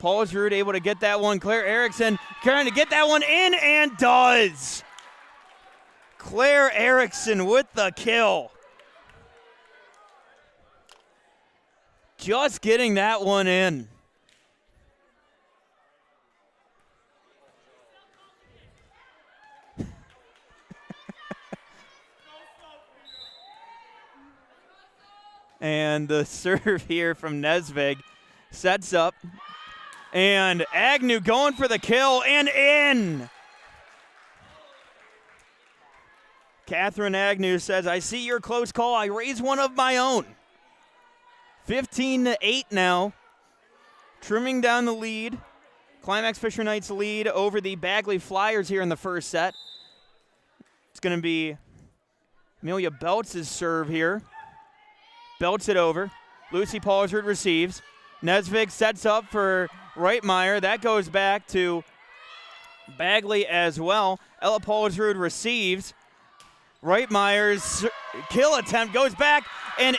Paulsrud able to get that one. Claire Erickson trying to get that one in and does. Claire Erickson with the kill. Just getting that one in. And the serve here from Nesvig sets up. And Agnew going for the kill and in. Catherine Agnew says, I see your close call. I raise one of my own. 15-8 now. Trimming down the lead. Climax-Fisher Knights lead over the Bagley Flyers here in the first set. It's going to be Amelia Belts' serve here. Belts it over. Lucy Paulsrud receives. Nesvig sets up for Reitmeyer. That goes back to Bagley as well. Ella Paulsrud receives. Reitmeyer's kill attempt goes back and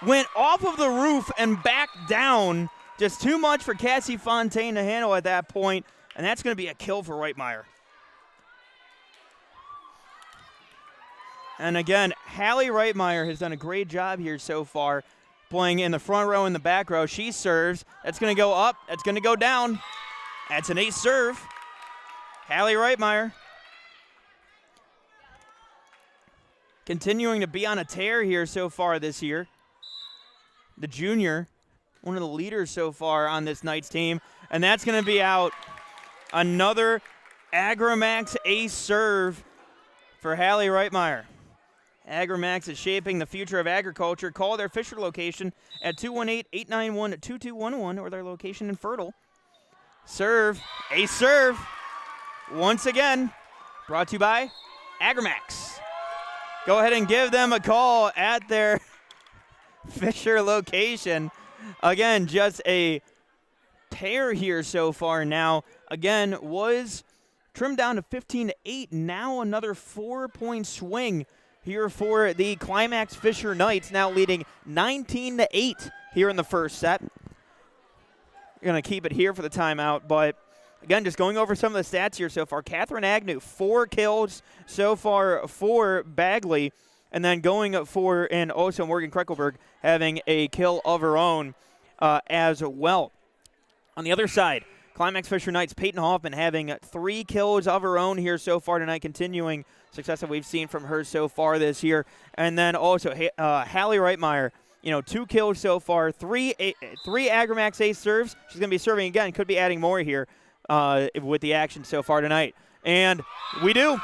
went off of the roof and back down. Just too much for Cassie Fontaine to handle at that point, and that's going to be a kill for Reitmeyer. And again, Hallie Reitmeyer has done a great job here so far, playing in the front row and the back row. She serves. That's going to go up. That's going to go down. That's an ace serve. Hallie Reitmeyer continuing to be on a tear here so far this year. The junior, one of the leaders so far on this Knights team, and that's going to be out. Another Agramax ace serve for Hallie Reitmeyer. Agramax is shaping the future of agriculture. Call their Fisher location at 218-891-2211 or their location in Fertile. Serve, ace serve, once again, brought to you by Agramax. Go ahead and give them a call at their Fisher location. Again, just a tear here so far now. Again, was trimmed down to 15-8. Now another 4-point swing here for the Climax-Fisher Knights, now leading 19-8 here in the first set. We're going to keep it here for the timeout, but again, just going over some of the stats here so far. Catherine Agnew, 4 kills so far for Bagley, and then going for, and also Morgan Kreckelberg having a kill of her own as well. On the other side, Climax-Fisher Knights, Peyton Hoffman having 3 kills of her own here so far tonight, continuing success that we've seen from her so far this year. And then also Hallie Reitmeyer, 2 kills so far, 3 Agramax ace serves. She's going to be serving again, could be adding more here with the action so far tonight. And we do.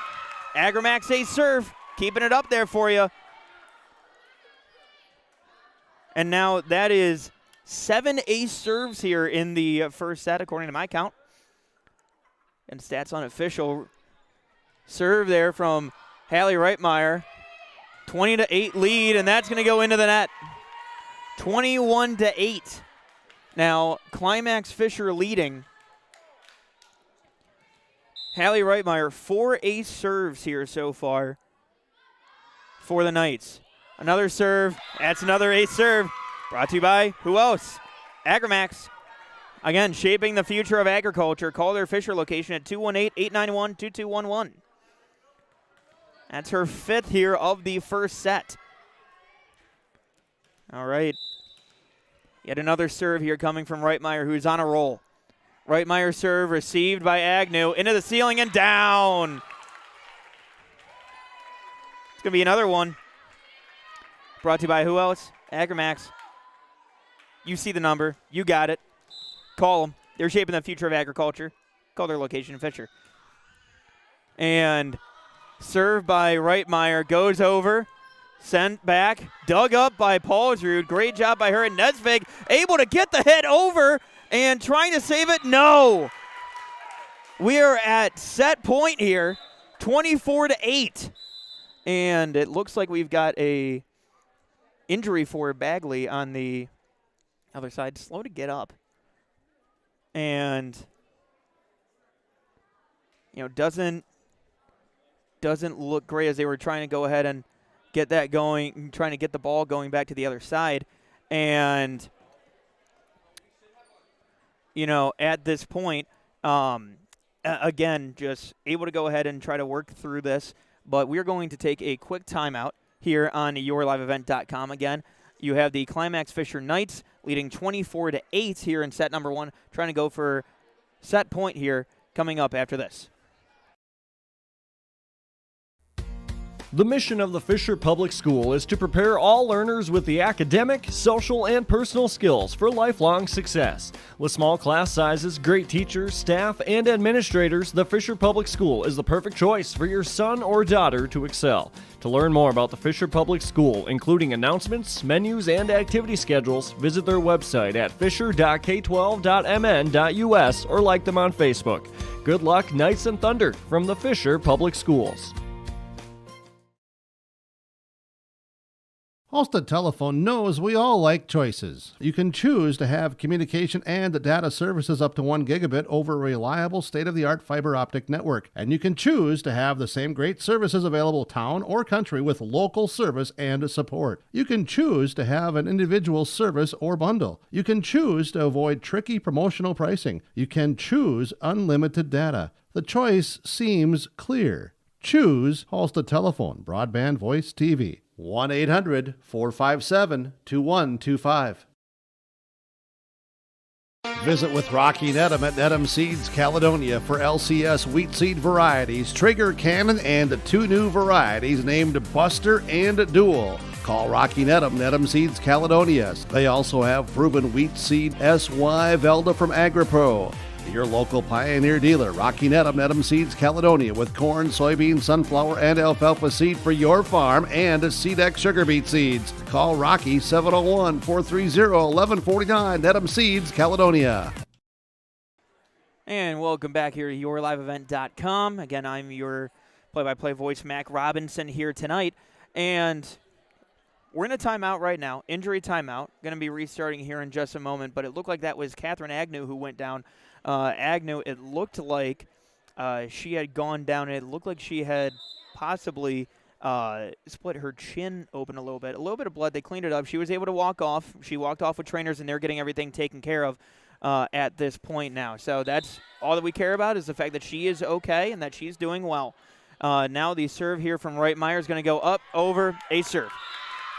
Agramax ace serve, keeping it up there for you. And now that is 7 ace serves here in the first set, according to my count. And stats unofficial. Serve there from Hallie Reitmeyer. 20-8 lead, and that's going to go into the net. 21-8. Now, Climax-Fisher leading. Hallie Reitmeyer, 4 ace serves here so far for the Knights. Another serve. That's another ace serve. Brought to you by who else? Agramax. Again, shaping the future of agriculture. Call their Fisher location at 218-891-2211. That's her 5th here of the first set. All right. Yet another serve here coming from Reitmeyer, who's on a roll. Reitmeyer serve received by Agnew. Into the ceiling and down. It's going to be another one. Brought to you by who else? Agramax. You see the number. You got it. Call them. They're shaping the future of agriculture. Call their location in Fisher. And serve by Reitmeyer goes over. Sent back. Dug up by Paulsrud. Great job by her. And Nesvig able to get the hit over and trying to save it. No. We are at set point here. 24-8. And it looks like we've got a injury for Bagley on the other side. Slow to get up. And, you know, doesn't look great as they were trying to go ahead and get that going, trying to get the ball going back to the other side. And, you know, at this point, again, just able to go ahead and try to work through this. But we're going to take a quick timeout here on yourliveevent.com. Again, you have the Climax-Fisher Knights leading 24-8 here in set number 1, trying to go for set point here coming up after this. The mission of the Fisher Public School is to prepare all learners with the academic, social, and personal skills for lifelong success. With small class sizes, great teachers, staff, and administrators, the Fisher Public School is the perfect choice for your son or daughter to excel. To learn more about the Fisher Public School, including announcements, menus, and activity schedules, visit their website at fisher.k12.mn.us or like them on Facebook. Good luck, Knights and Thunder, from the Fisher Public Schools. Halstead Telephone knows we all like choices. You can choose to have communication and data services up to 1 gigabit over a reliable state-of-the-art fiber optic network. And you can choose to have the same great services available town or country with local service and support. You can choose to have an individual service or bundle. You can choose to avoid tricky promotional pricing. You can choose unlimited data. The choice seems clear. Choose Halstead Telephone, broadband voice TV. 1-800-457-2125. Visit with Rocky Nedham at Nedham Seeds Caledonia for LCS wheat seed varieties, Trigger Cannon, and 2 new varieties named Buster and Dual. Call Rocky Nedham, Nedham Seeds Caledonia. They also have proven wheat seed SY Velda from AgriPro. Your local Pioneer dealer, Rocky Nedham, Nedham Seeds Caledonia, with corn, soybean, sunflower, and alfalfa seed for your farm and Seedex sugar beet seeds. Call Rocky 701-430-1149, Nedham Seeds Caledonia. And welcome back here to yourliveevent.com. Again, I'm your play-by-play voice, Mac Robinson, here tonight. And we're in a timeout right now, injury timeout. Going to be restarting here in just a moment, but it looked like that was Catherine Agnew who went down. Agnew, it looked like she had gone down. It looked like she had possibly split her chin open a little bit of blood. They cleaned it up. She was able to walk off. She walked off with trainers, and they're getting everything taken care of at this point now. So that's all that we care about, is the fact that she is okay and that she's doing well. Now the serve here from Reitmeyer is going to go up, over, a serve.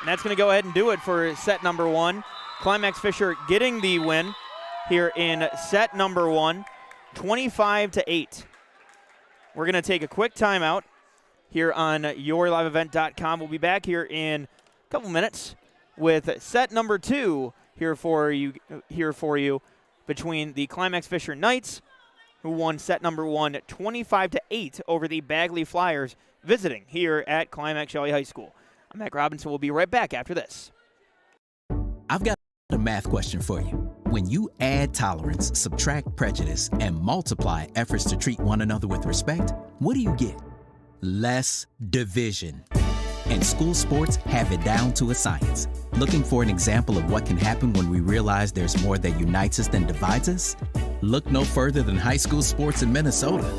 And that's going to go ahead and do it for set number 1. Climax-Fisher getting the win here in set number 1, 25-8. We're going to take a quick timeout here on yourliveevent.com. We'll be back here in a couple minutes with set number 2 here for you between the Climax-Fisher Knights who won set number 1 25-8 over the Bagley Flyers, visiting here at Climax-Shelley High School. I'm Mac Robinson. We'll be right back after this. I've got a math question for you. When you add tolerance, subtract prejudice, and multiply efforts to treat one another with respect, what do you get? Less division. And school sports have it down to a science. Looking for an example of what can happen when we realize there's more that unites us than divides us? Look no further than high school sports in Minnesota.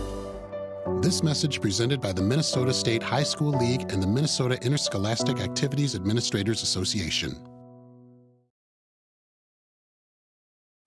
This message presented by the Minnesota State High School League and the Minnesota Interscholastic Activities Administrators Association.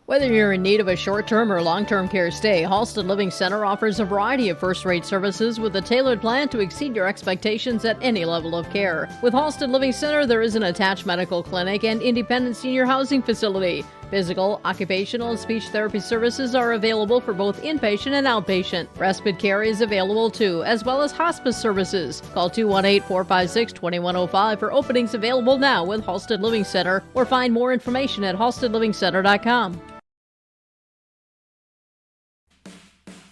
Whether you're in need of a short-term or long-term care stay, Halsted Living Center offers a variety of first-rate services with a tailored plan to exceed your expectations at any level of care. With Halsted Living Center, there is an attached medical clinic and independent senior housing facility. Physical, occupational, and speech therapy services are available for both inpatient and outpatient. Respite care is available too, as well as hospice services. Call 218-456-2105 for openings available now with Halsted Living Center, or find more information at halstedlivingcenter.com.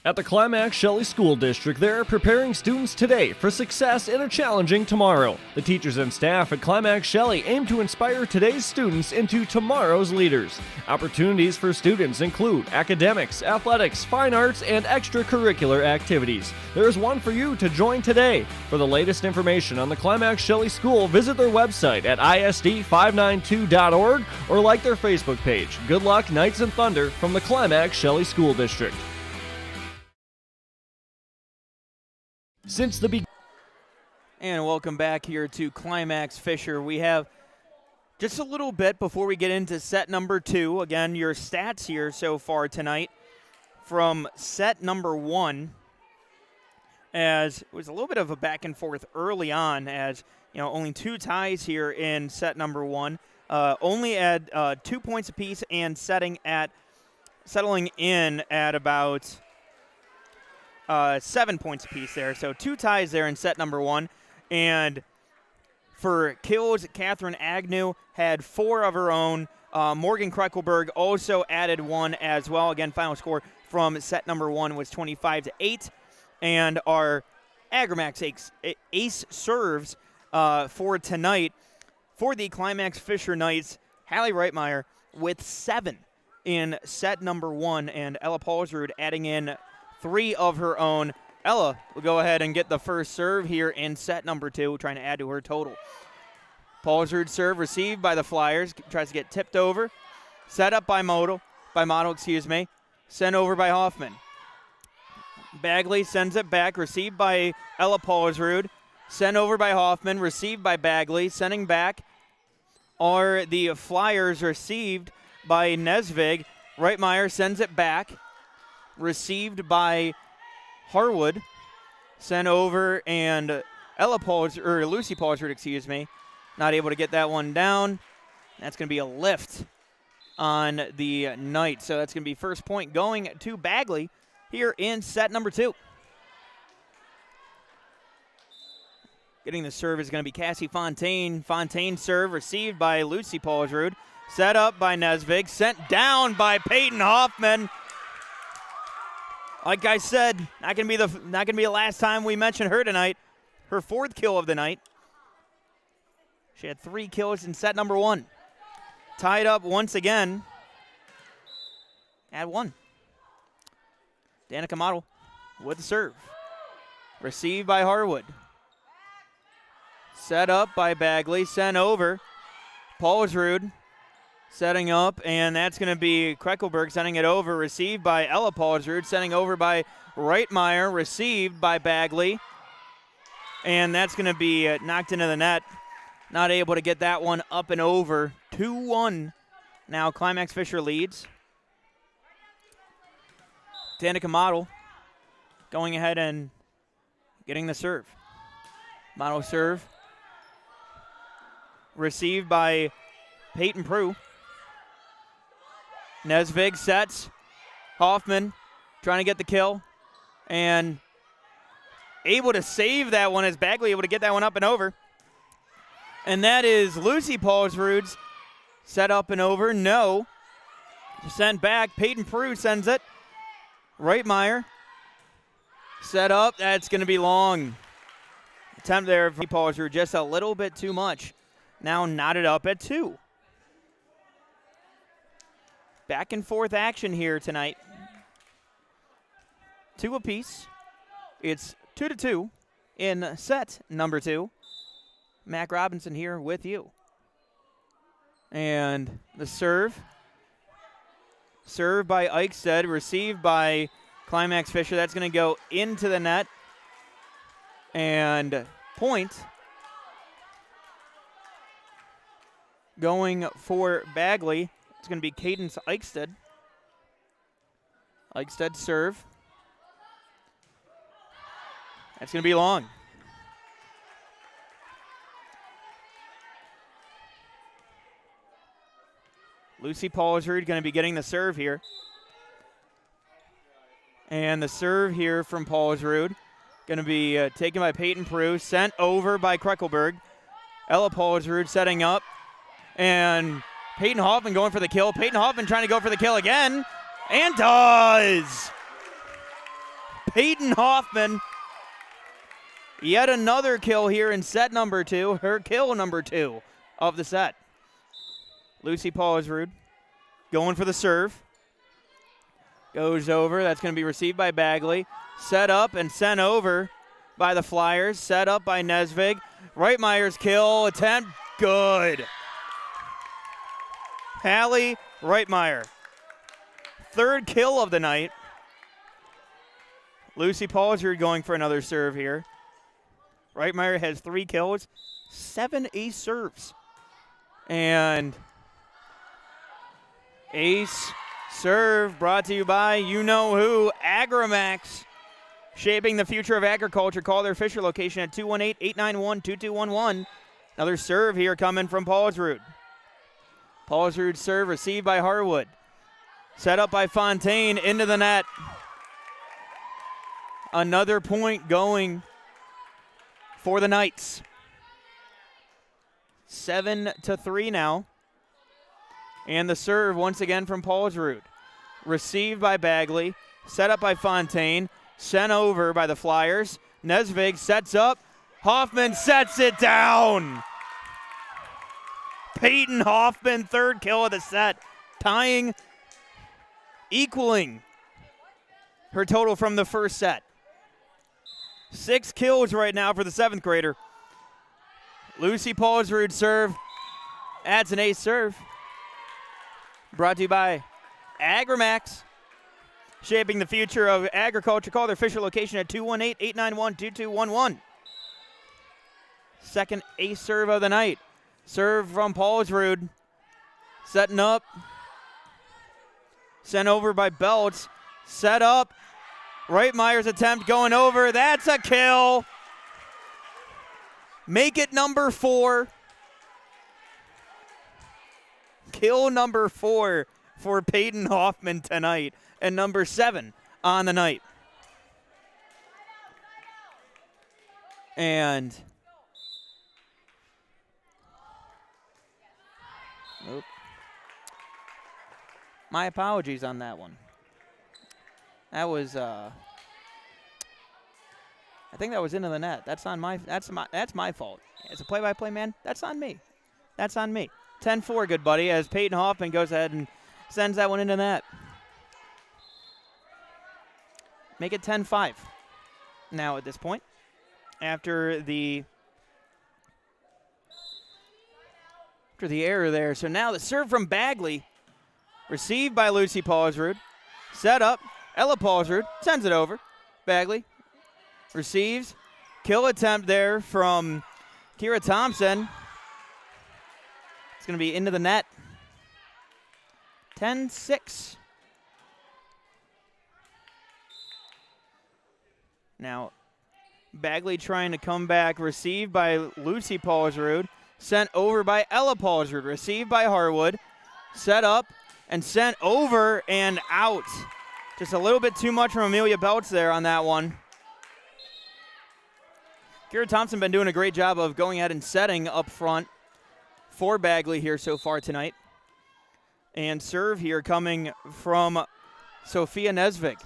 At the Climax-Shelley School District, they're preparing students today for success in a challenging tomorrow. The teachers and staff at Climax-Shelley aim to inspire today's students into tomorrow's leaders. Opportunities for students include academics, athletics, fine arts, and extracurricular activities. There is one for you to join today. For the latest information on the Climax-Shelley School, visit their website at isd592.org or like their Facebook page. Good luck, Knights and Thunder, from the Climax-Shelley School District. Since the beginning. And welcome back here to Climax-Fisher. We have just a little bit before we get into set number 2. Again, your stats here so far tonight from set number 1, as it was a little bit of a back and forth early on, as only 2 ties here in set number 1, only at 2 points apiece, and settling in at about 7 points apiece there. So 2 ties there in set number 1. And for kills, Catherine Agnew had 4 of her own. Morgan Kreckelberg also added 1 as well. Again, final score from set number 1 was 25-8. And our Agramax ace serves for tonight for the Climax-Fisher Knights, Hallie Reitmeyer with 7 in set number 1, and Ella Paulsrud adding in 3 of her own. Ella will go ahead and get the first serve here in set number 2, trying to add to her total. Paulsrud serve received by the Flyers, tries to get tipped over. Set up by Model, sent over by Hoffman. Bagley sends it back, received by Ella Paulsrud, sent over by Hoffman, received by Bagley, sending back are the Flyers, received by Nesvig. Reitmeyer sends it back, received by Harwood, sent over, and Lucy Paulsrud, not able to get that one down. That's going to be a lift on the night. So that's going to be first point going to Bagley here in set number 2. Getting the serve is going to be Cassie Fontaine. Fontaine serve received by Lucy Paulsrud. Set up by Nesvig. Sent down by Peyton Hoffman. Like I said, not gonna be the last time we mention her tonight. Her 4th kill of the night. She had 3 kills in set number 1. Tied up once again. Add 1. Danica Model with the serve. Received by Harwood. Set up by Bagley. Sent over. Paulsrud setting up, and that's going to be Kreckelberg sending it over. Received by Ella Paulsrud. Sending over by Reitmeyer. Received by Bagley. And that's going to be knocked into the net. Not able to get that one up and over. 2-1. Now Climax-Fisher leads. Danica Model going ahead and getting the serve. Model serve. Received by Peyton Prue. Nesvig sets. Hoffman trying to get the kill. And able to save that one as Bagley able to get that one up and over. And that is Lucy Paulsrud's set up and over. No. Sent back. Peyton Prue sends it. Reitmeyer. Set up. That's going to be long. Attempt there for Paulsrud, just a little bit too much. Now knotted up at 2. Back and forth action here tonight. 2 apiece. It's 2-2 in set number 2. Mac Robinson here with you. And the serve. Serve by Eichstead, received by Climax-Fisher. That's going to go into the net. And point going for Bagley. It's going to be Cadence Eichstead. Eichstead serve. That's going to be long. Lucy Paulsrud going to be getting the serve here. And the serve here from Paulsrud going to be taken by Peyton Prue, sent over by Kreckelberg. Ella Paulsrud setting up. And Peyton Hoffman going for the kill. Peyton Hoffman trying to go for the kill again. And does! Peyton Hoffman. Yet another kill here in set number 2. Her kill number 2 of the set. Lucy Paulsrud going for the serve. Goes over. That's going to be received by Bagley. Set up and sent over by the Flyers. Set up by Nesvig. Reitmeyer's kill attempt. Good. Hallie Reitmeyer. 3rd kill of the night. Lucy Paulsrud going for another serve here. Reitmeyer has 3 kills, 7 ace serves. And ace serve brought to you by you-know-who, Agramax. Shaping the future of agriculture. Call their Fisher location at 218-891-2211. Another serve here coming from Paulsrud. Paulsrud serve received by Harwood. Set up by Fontaine into the net. Another point going for the Knights. 7-3 now. And the serve once again from Paulsrud. Received by Bagley. Set up by Fontaine. Sent over by the Flyers. Nesvig sets up. Hoffman sets it down. Peyton Hoffman, 3rd kill of the set. Tying, equaling her total from the first set. 6 kills right now for the 7th grader. Lucy Paulsrud serve. Adds an ace serve. Brought to you by Agramax. Shaping the future of agriculture. Call their Fisher location at 218-891-2211. 2nd ace serve of the night. Serve from Paulsrud. Setting up. Sent over by Belts. Set up. Reitmeyer's attempt going over. That's a kill. Make it number 4. Kill number 4 for Peyton Hoffman tonight. And number 7 on the night. And my apologies on that one. That was I think that was into the net. That's my fault. As a play-by-play man, that's on me. That's on me. 10-4, good buddy, as Peyton Hoffman goes ahead and sends that one into the net. Make it 10-5 now at this point. After the error there. So now the serve from Bagley. Received by Lucy Paulsrud. Set up. Ella Paulsrud sends it over. Bagley receives. Kill attempt there from Kira Thompson. It's going to be into the net. 10-6. Now, Bagley trying to come back. Received by Lucy Paulsrud. Sent over by Ella Paulsrud. Received by Harwood. Set up and sent over and out. Just a little bit too much from Amelia Belts there on that one. Kira Thompson been doing a great job of going ahead and setting up front for Bagley here so far tonight. And serve here coming from Sophia Nesvig.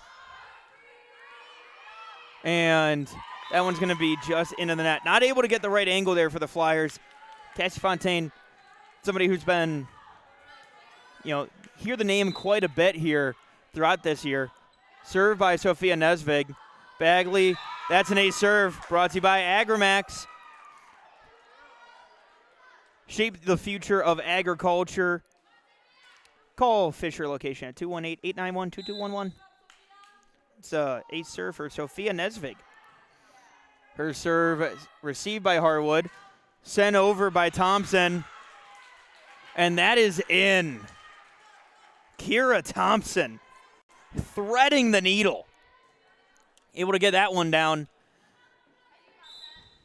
And that one's going to be just into the net. Not able to get the right angle there for the Flyers. Cassie Fontaine, somebody who's been, hear the name quite a bit here throughout this year. Served by Sophia Nesvig. Bagley, that's an ace serve brought to you by Agrimax. Shape the future of agriculture. Call Fisher location at 218-891-2211. It's a ace serve for Sophia Nesvig. Her serve received by Harwood, sent over by Thompson, and that is in. Kira Thompson threading the needle. Able to get that one down.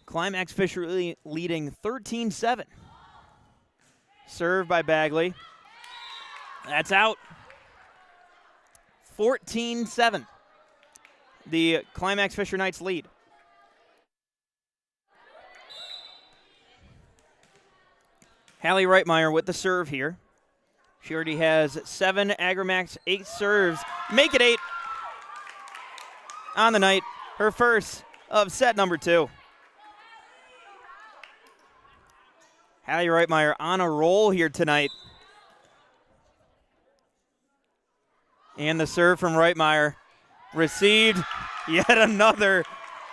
Climax-Fisher leading 13-7. Served by Bagley. That's out. 14-7. The Climax-Fisher Knights lead. Hallie Reitmeyer with the serve here. She already has 7 Agrimax 8 serves. Make it 8 on the night. Her first of set number 2. Hallie Reitmeyer on a roll here tonight. And the serve from Reitmeyer. Received yet another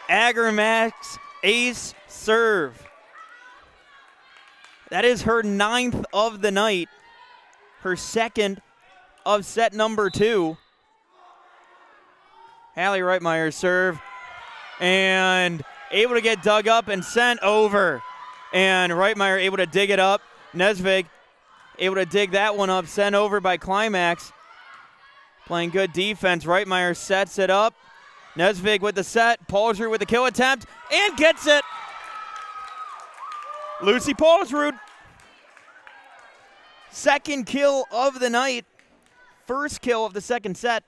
Agrimax ace serve. That is her 9th of the night. Her 2nd of set number 2. Hallie Reitmeyer's serve. And able to get dug up and sent over. And Reitmeyer able to dig it up. Nesvig able to dig that one up. Sent over by Climax. Playing good defense. Reitmeyer sets it up. Nesvig with the set. Paulsrud with the kill attempt. And gets it. Lucy Paulsrud. 2nd kill of the night. 1st kill of the 2nd set.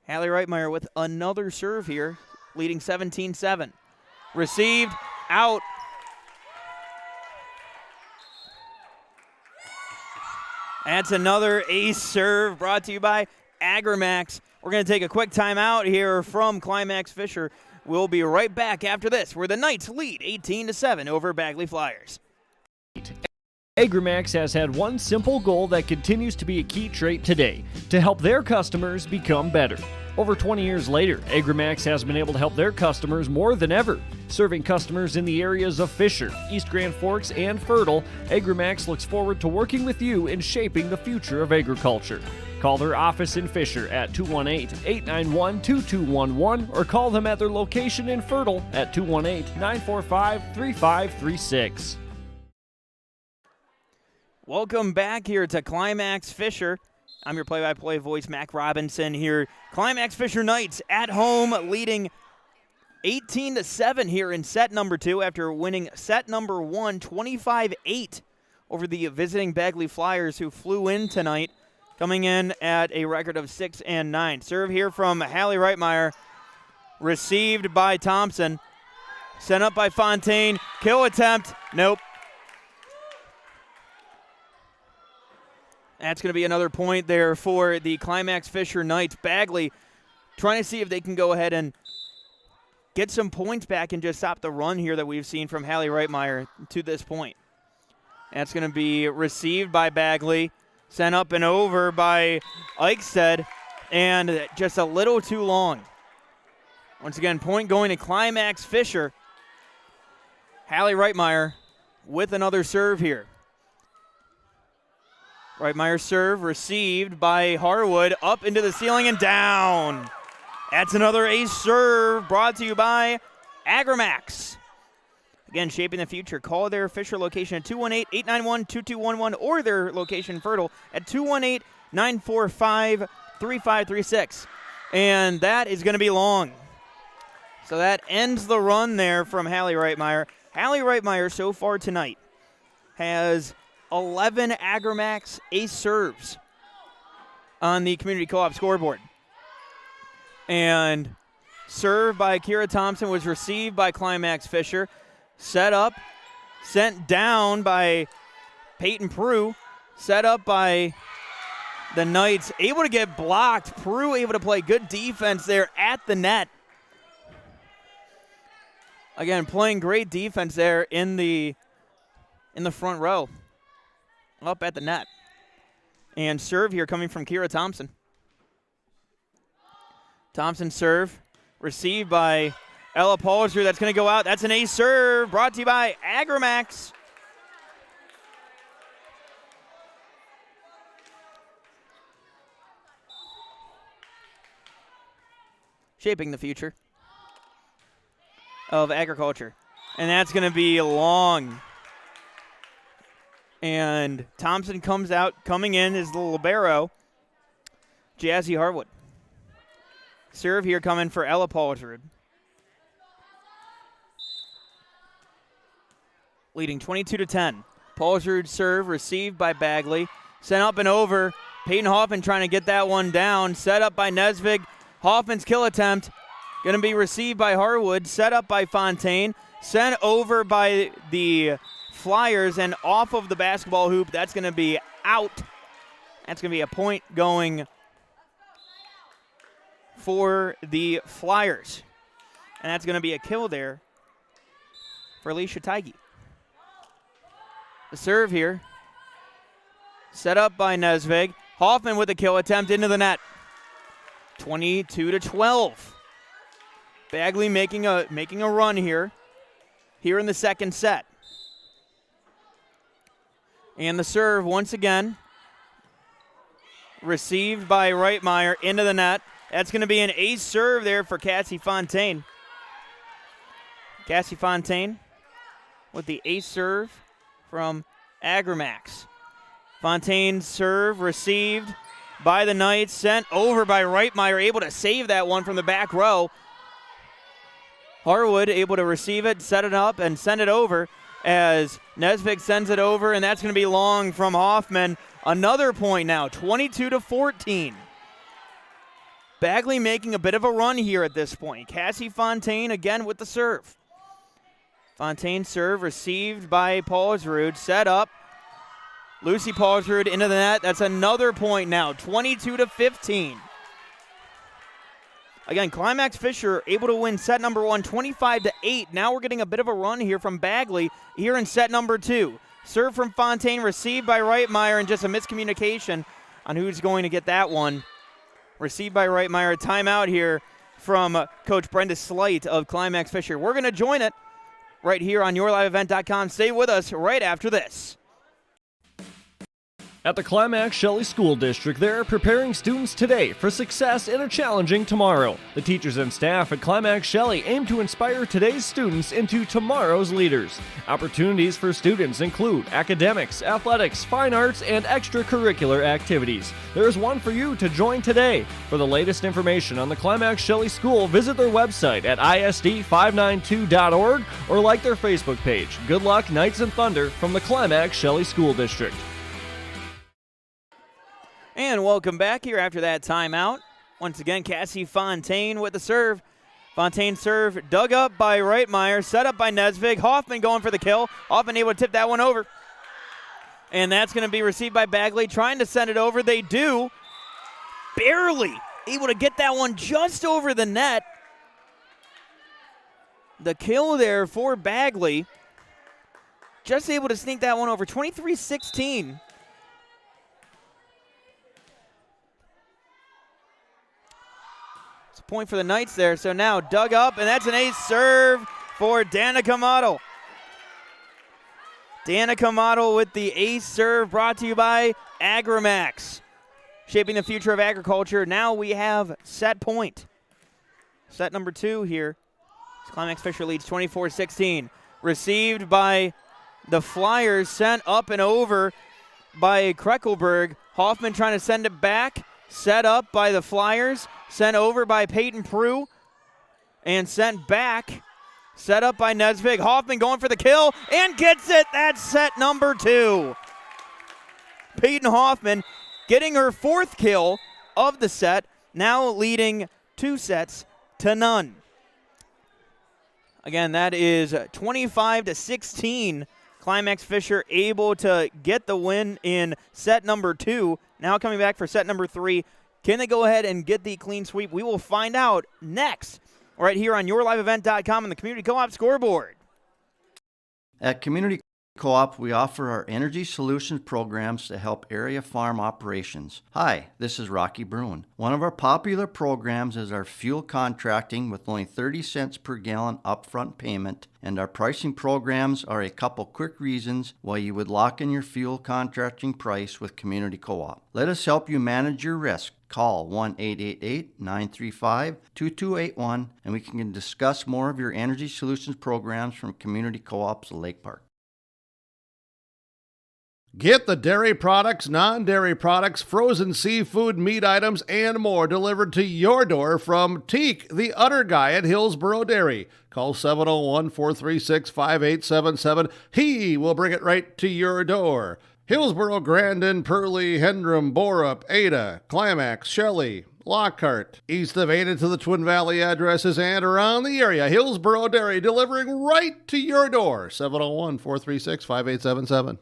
Hallie Reitmeyer with another serve here, leading 17-7. Received, out. That's another ace serve brought to you by Agrimax. We're going to take a quick timeout here from Climax-Fisher. We'll be right back after this, where the Knights lead 18-7 over Bagley Flyers. Agrimax has had one simple goal that continues to be a key trait today, to help their customers become better. Over 20 years later, Agrimax has been able to help their customers more than ever. Serving customers in the areas of Fisher, East Grand Forks, and Fertile, Agrimax looks forward to working with you in shaping the future of agriculture. Call their office in Fisher at 218-891-2211 or call them at their location in Fertile at 218-945-3536. Welcome back here to Climax-Fisher. I'm your play-by-play voice, Mac Robinson here. Climax-Fisher Knights at home leading 18-7 here in set number 2 after winning set number 1 25-8 over the visiting Bagley Flyers, who flew in tonight, coming in at a record of 6-9. Serve here from Hallie Reitmeyer, received by Thompson, sent up by Fontaine. Kill attempt, nope. That's going to be another point there for the Climax-Fisher Knights. Bagley trying to see if they can go ahead and get some points back and just stop the run here that we've seen from Hallie Reitmeyer to this point. That's going to be received by Bagley, sent up and over by Eichstead, and just a little too long. Once again, point going to Climax-Fisher. Hallie Reitmeyer with another serve here. Reitmeyer's serve received by Harwood, up into the ceiling and down. That's another ace serve brought to you by Agrimax. Again, shaping the future. Call their Fisher location at 218-891-2211 or their location Fertile at 218-945-3536. And that is going to be long. So that ends the run there from Hallie Reitmeyer. Hallie Reitmeyer so far tonight has 11 Agrimax ace serves on the Community Co-op scoreboard. And serve by Kira Thompson was received by Climax-Fisher. Set up, sent down by Peyton Prue. Set up by the Knights able to get blocked. Prue able to play good defense there at the net. Again, playing great defense there in the front row. Up at the net. And serve here coming from Kira Thompson. Thompson serve. Received by Ella Polster. That's going to go out. That's an ace serve brought to you by Agramax. Shaping the future of agriculture. And that's going to be long. And Thompson coming in is the libero, Jazzy Harwood. Serve here coming for Ella Polsrud. Leading 22-10. Polsrud serve received by Bagley. Sent up and over. Peyton Hoffman trying to get that one down. Set up by Nesvig. Hoffman's kill attempt going to be received by Harwood. Set up by Fontaine. Sent over by the Flyers and off of the basketball hoop. That's going to be out. That's going to be a point going for the Flyers. And that's going to be a kill there for Alicia Teige. The serve here. Set up by Nesvig. Hoffman with a kill attempt into the net. 22-12. Bagley making a run here in the second set. And the serve once again received by Reitmeyer into the net. That's going to be an ace serve there for Cassie Fontaine. Cassie Fontaine with the ace serve from Agramax. Fontaine's serve received by the Knights, sent over by Reitmeyer, able to save that one from the back row. Harwood able to receive it, set it up, and send it over as Nesvig sends it over, and that's going to be long from Hoffman. Another point now, 22-14. Bagley making a bit of a run here at this point. Cassie Fontaine again with the serve. Fontaine's serve received by Polsrud, set up. Lucy Polsrud into the net. That's another point now, 22-15. Again, Climax-Fisher able to win set number 1, 25-8. Now we're getting a bit of a run here from Bagley here in set number 2. Serve from Fontaine, received by Reitmeyer, and just a miscommunication on who's going to get that one. Received by Reitmeyer. Timeout here from Coach Brenda Slate of Climax-Fisher. We're going to join it right here on YourLiveEvent.com. Stay with us right after this. At the Climax Shelley School District, they're preparing students today for success in a challenging tomorrow. The teachers and staff at Climax Shelley aim to inspire today's students into tomorrow's leaders. Opportunities for students include academics, athletics, fine arts, and extracurricular activities. There is one for you to join today. For the latest information on the Climax Shelley School, visit their website at isd592.org or like their Facebook page. Good luck, Knights and Thunder, from the Climax Shelley School District. And welcome back here after that timeout. Once again, Cassie Fontaine with the serve. Fontaine's serve dug up by Reitmeyer, set up by Nesvig. Hoffman going for the kill. Hoffman able to tip that one over. And that's going to be received by Bagley, trying to send it over. They do. Barely able to get that one just over the net. The kill there for Bagley. Just able to sneak that one over. 23-16. Point for the Knights there. So now dug up, and that's an ace serve for Danica Model. Danica Model with the ace serve, brought to you by Agramax. Shaping the future of agriculture. Now we have set point. Set number 2 here. Climax-Fisher leads 24-16. Received by the Flyers, sent up and over by Kreckelberg. Hoffman trying to send it back. Set up by the Flyers. Sent over by Peyton Prue and sent back. Set up by Nesvig. Hoffman going for the kill and gets it. That's set number 2. Peyton Hoffman getting her 4th kill of the set, now leading 2-0. Again, that is 25-16 Climax-Fisher able to get the win in set number 2. Now coming back for set number 3. Can they go ahead and get the clean sweep? We will find out next right here on yourliveevent.com and the Community Co-op scoreboard. At Community Co-op, we offer our energy solutions programs to help area farm operations. Hi, this is Rocky Bruin. One of our popular programs is our fuel contracting with only 30 cents per gallon upfront payment, and our pricing programs are a couple quick reasons why you would lock in your fuel contracting price with Community Co-op. Let us help you manage your risk. Call 1-888-935-2281 and we can discuss more of your energy solutions programs from Community Co-ops Lake Park. Get the dairy products, non-dairy products, frozen seafood, meat items, and more delivered to your door from Teak, the Udder Guy at Hillsboro Dairy. Call 701-436-5877. He will bring it right to your door. Hillsboro, Grandin, Purley, Hendrum, Borup, Ada, Climax, Shelley, Lockhart, east of Ada to the Twin Valley addresses and around the area. Hillsboro Dairy delivering right to your door. 701-436-5877.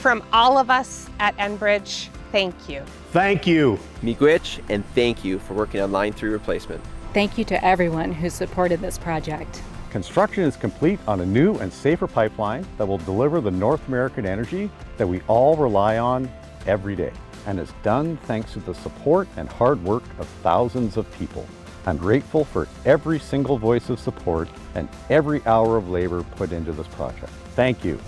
From all of us at Enbridge, thank you. Thank you. Miigwech, and thank you for working on Line 3 replacement. Thank you to everyone who supported this project. Construction is complete on a new and safer pipeline that will deliver the North American energy that we all rely on every day, and is done thanks to the support and hard work of thousands of people. I'm grateful for every single voice of support and every hour of labor put into this project. Thank you.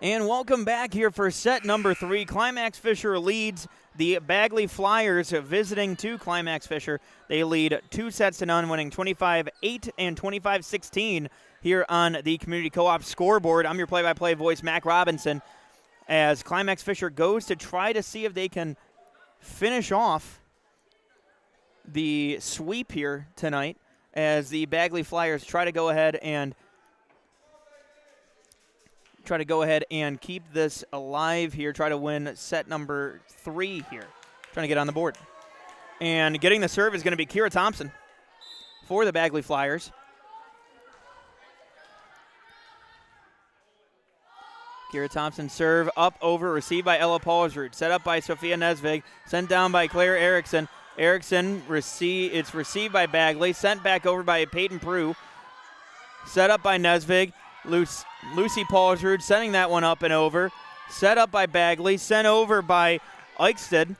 And welcome back here for set number 3. Climax-Fisher leads the Bagley Flyers visiting to Climax-Fisher. They lead 2-0, winning 25-8 and 25-16 here on the Community Co-op scoreboard. I'm your play-by-play voice, Mac Robinson, as Climax-Fisher goes to try to see if they can finish off the sweep here tonight as the Bagley Flyers try to go ahead and keep this alive here, try to win set number 3 here, trying to get on the board. And getting the serve is going to be Kira Thompson for the Bagley Flyers. Kira Thompson serve up over, received by Ella Paulsrud, set up by Sophia Nesvig, sent down by Claire Erickson. Erickson, it's received by Bagley, sent back over by Peyton Prue, set up by Nesvig. Lucy Paulsrud sending that one up and over. Set up by Bagley, sent over by Eichstad.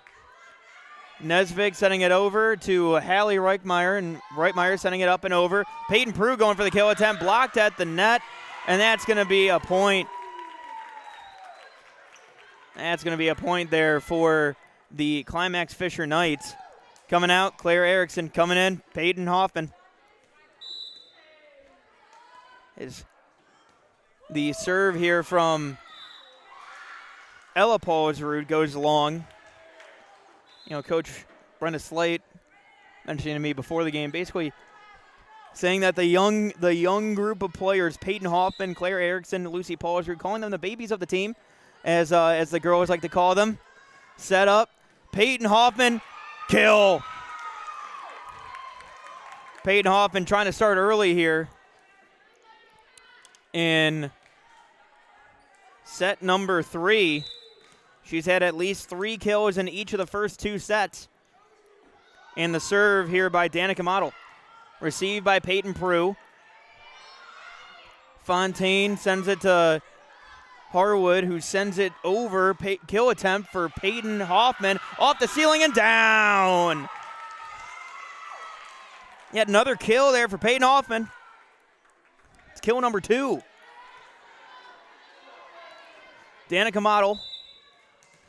Nesvig sending it over to Hallie Reichmeyer, and Reichmeyer sending it up and over. Peyton Prue going for the kill attempt, blocked at the net, and that's going to be a point. That's going to be a point there for the Climax-Fisher Knights. Coming out, Claire Erickson coming in, Peyton Hoffman. The serve here from Ella Paulsrud goes long. You know, Coach Brenda Slate mentioning to me before the game, basically saying that the young group of players, Peyton Hoffman, Claire Erickson, Lucy Paulsrud, calling them the babies of the team, as the girls like to call them. Set up, Peyton Hoffman, kill. Peyton Hoffman trying to start early here in set number 3. She's had at least 3 kills in each of the first 2 sets. And the serve here by Danica Model. Received by Peyton Prue. Fontaine sends it to Harwood, who sends it over. Kill attempt for Peyton Hoffman. Off the ceiling and down. Yet another kill there for Peyton Hoffman. It's kill number 2. Danica Model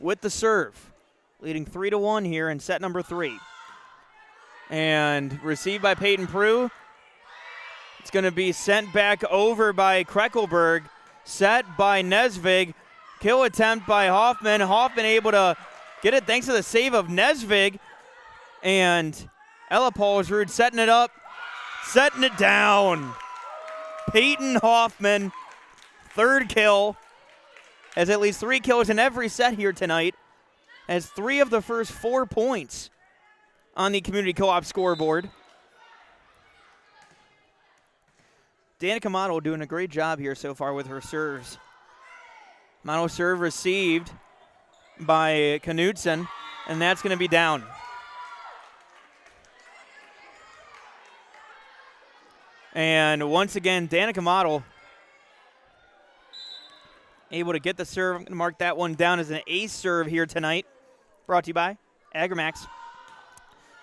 with the serve, leading 3-1 here in set number 3. And received by Peyton Prue. It's going to be sent back over by Kreckelberg. Set by Nesvig. Kill attempt by Hoffman. Hoffman able to get it thanks to the save of Nesvig. And Ella Paulsrud setting it up, setting it down. Peyton Hoffman, 3rd kill. Has at least 3 kills in every set here tonight. Has 3 of the first 4 points on the Community Co-op scoreboard. Danica Motto doing a great job here so far with her serves. Motto serve received by Knudsen, and that's going to be down. And once again, Danica Motto able to get the serve. I'm going to mark that one down as an ace serve here tonight. Brought to you by Agramax.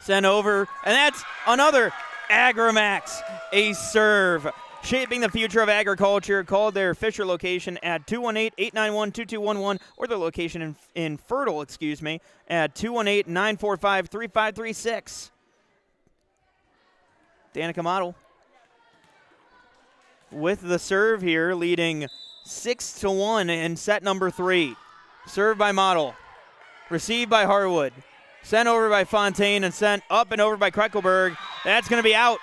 Sent over, and that's another Agramax ace serve. Shaping the future of agriculture. Call their Fisher location at 218-891-2211 or their location in Fertile, at 218-945-3536. Danica Motto with the serve here, leading 6-1 in set number 3. Served by Motto. Received by Harwood. Sent over by Fontaine and sent up and over by Kreckelberg. That's going to be out.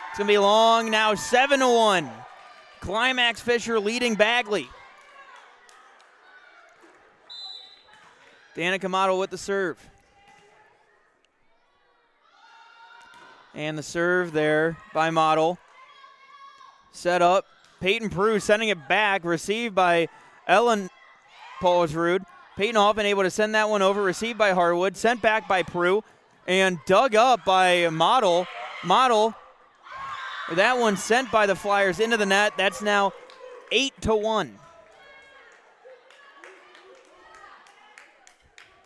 It's going to be long now, 7-1. Climax-Fisher leading Bagley. Danica Motto with the serve. And the serve there by Motto. Set up. Peyton Prue sending it back. Received by Ellen Paulsrud. Peyton Hoffman able to send that one over. Received by Harwood. Sent back by Prue. And dug up by Motto. Motto. That one sent by the Flyers into the net. That's now 8-1.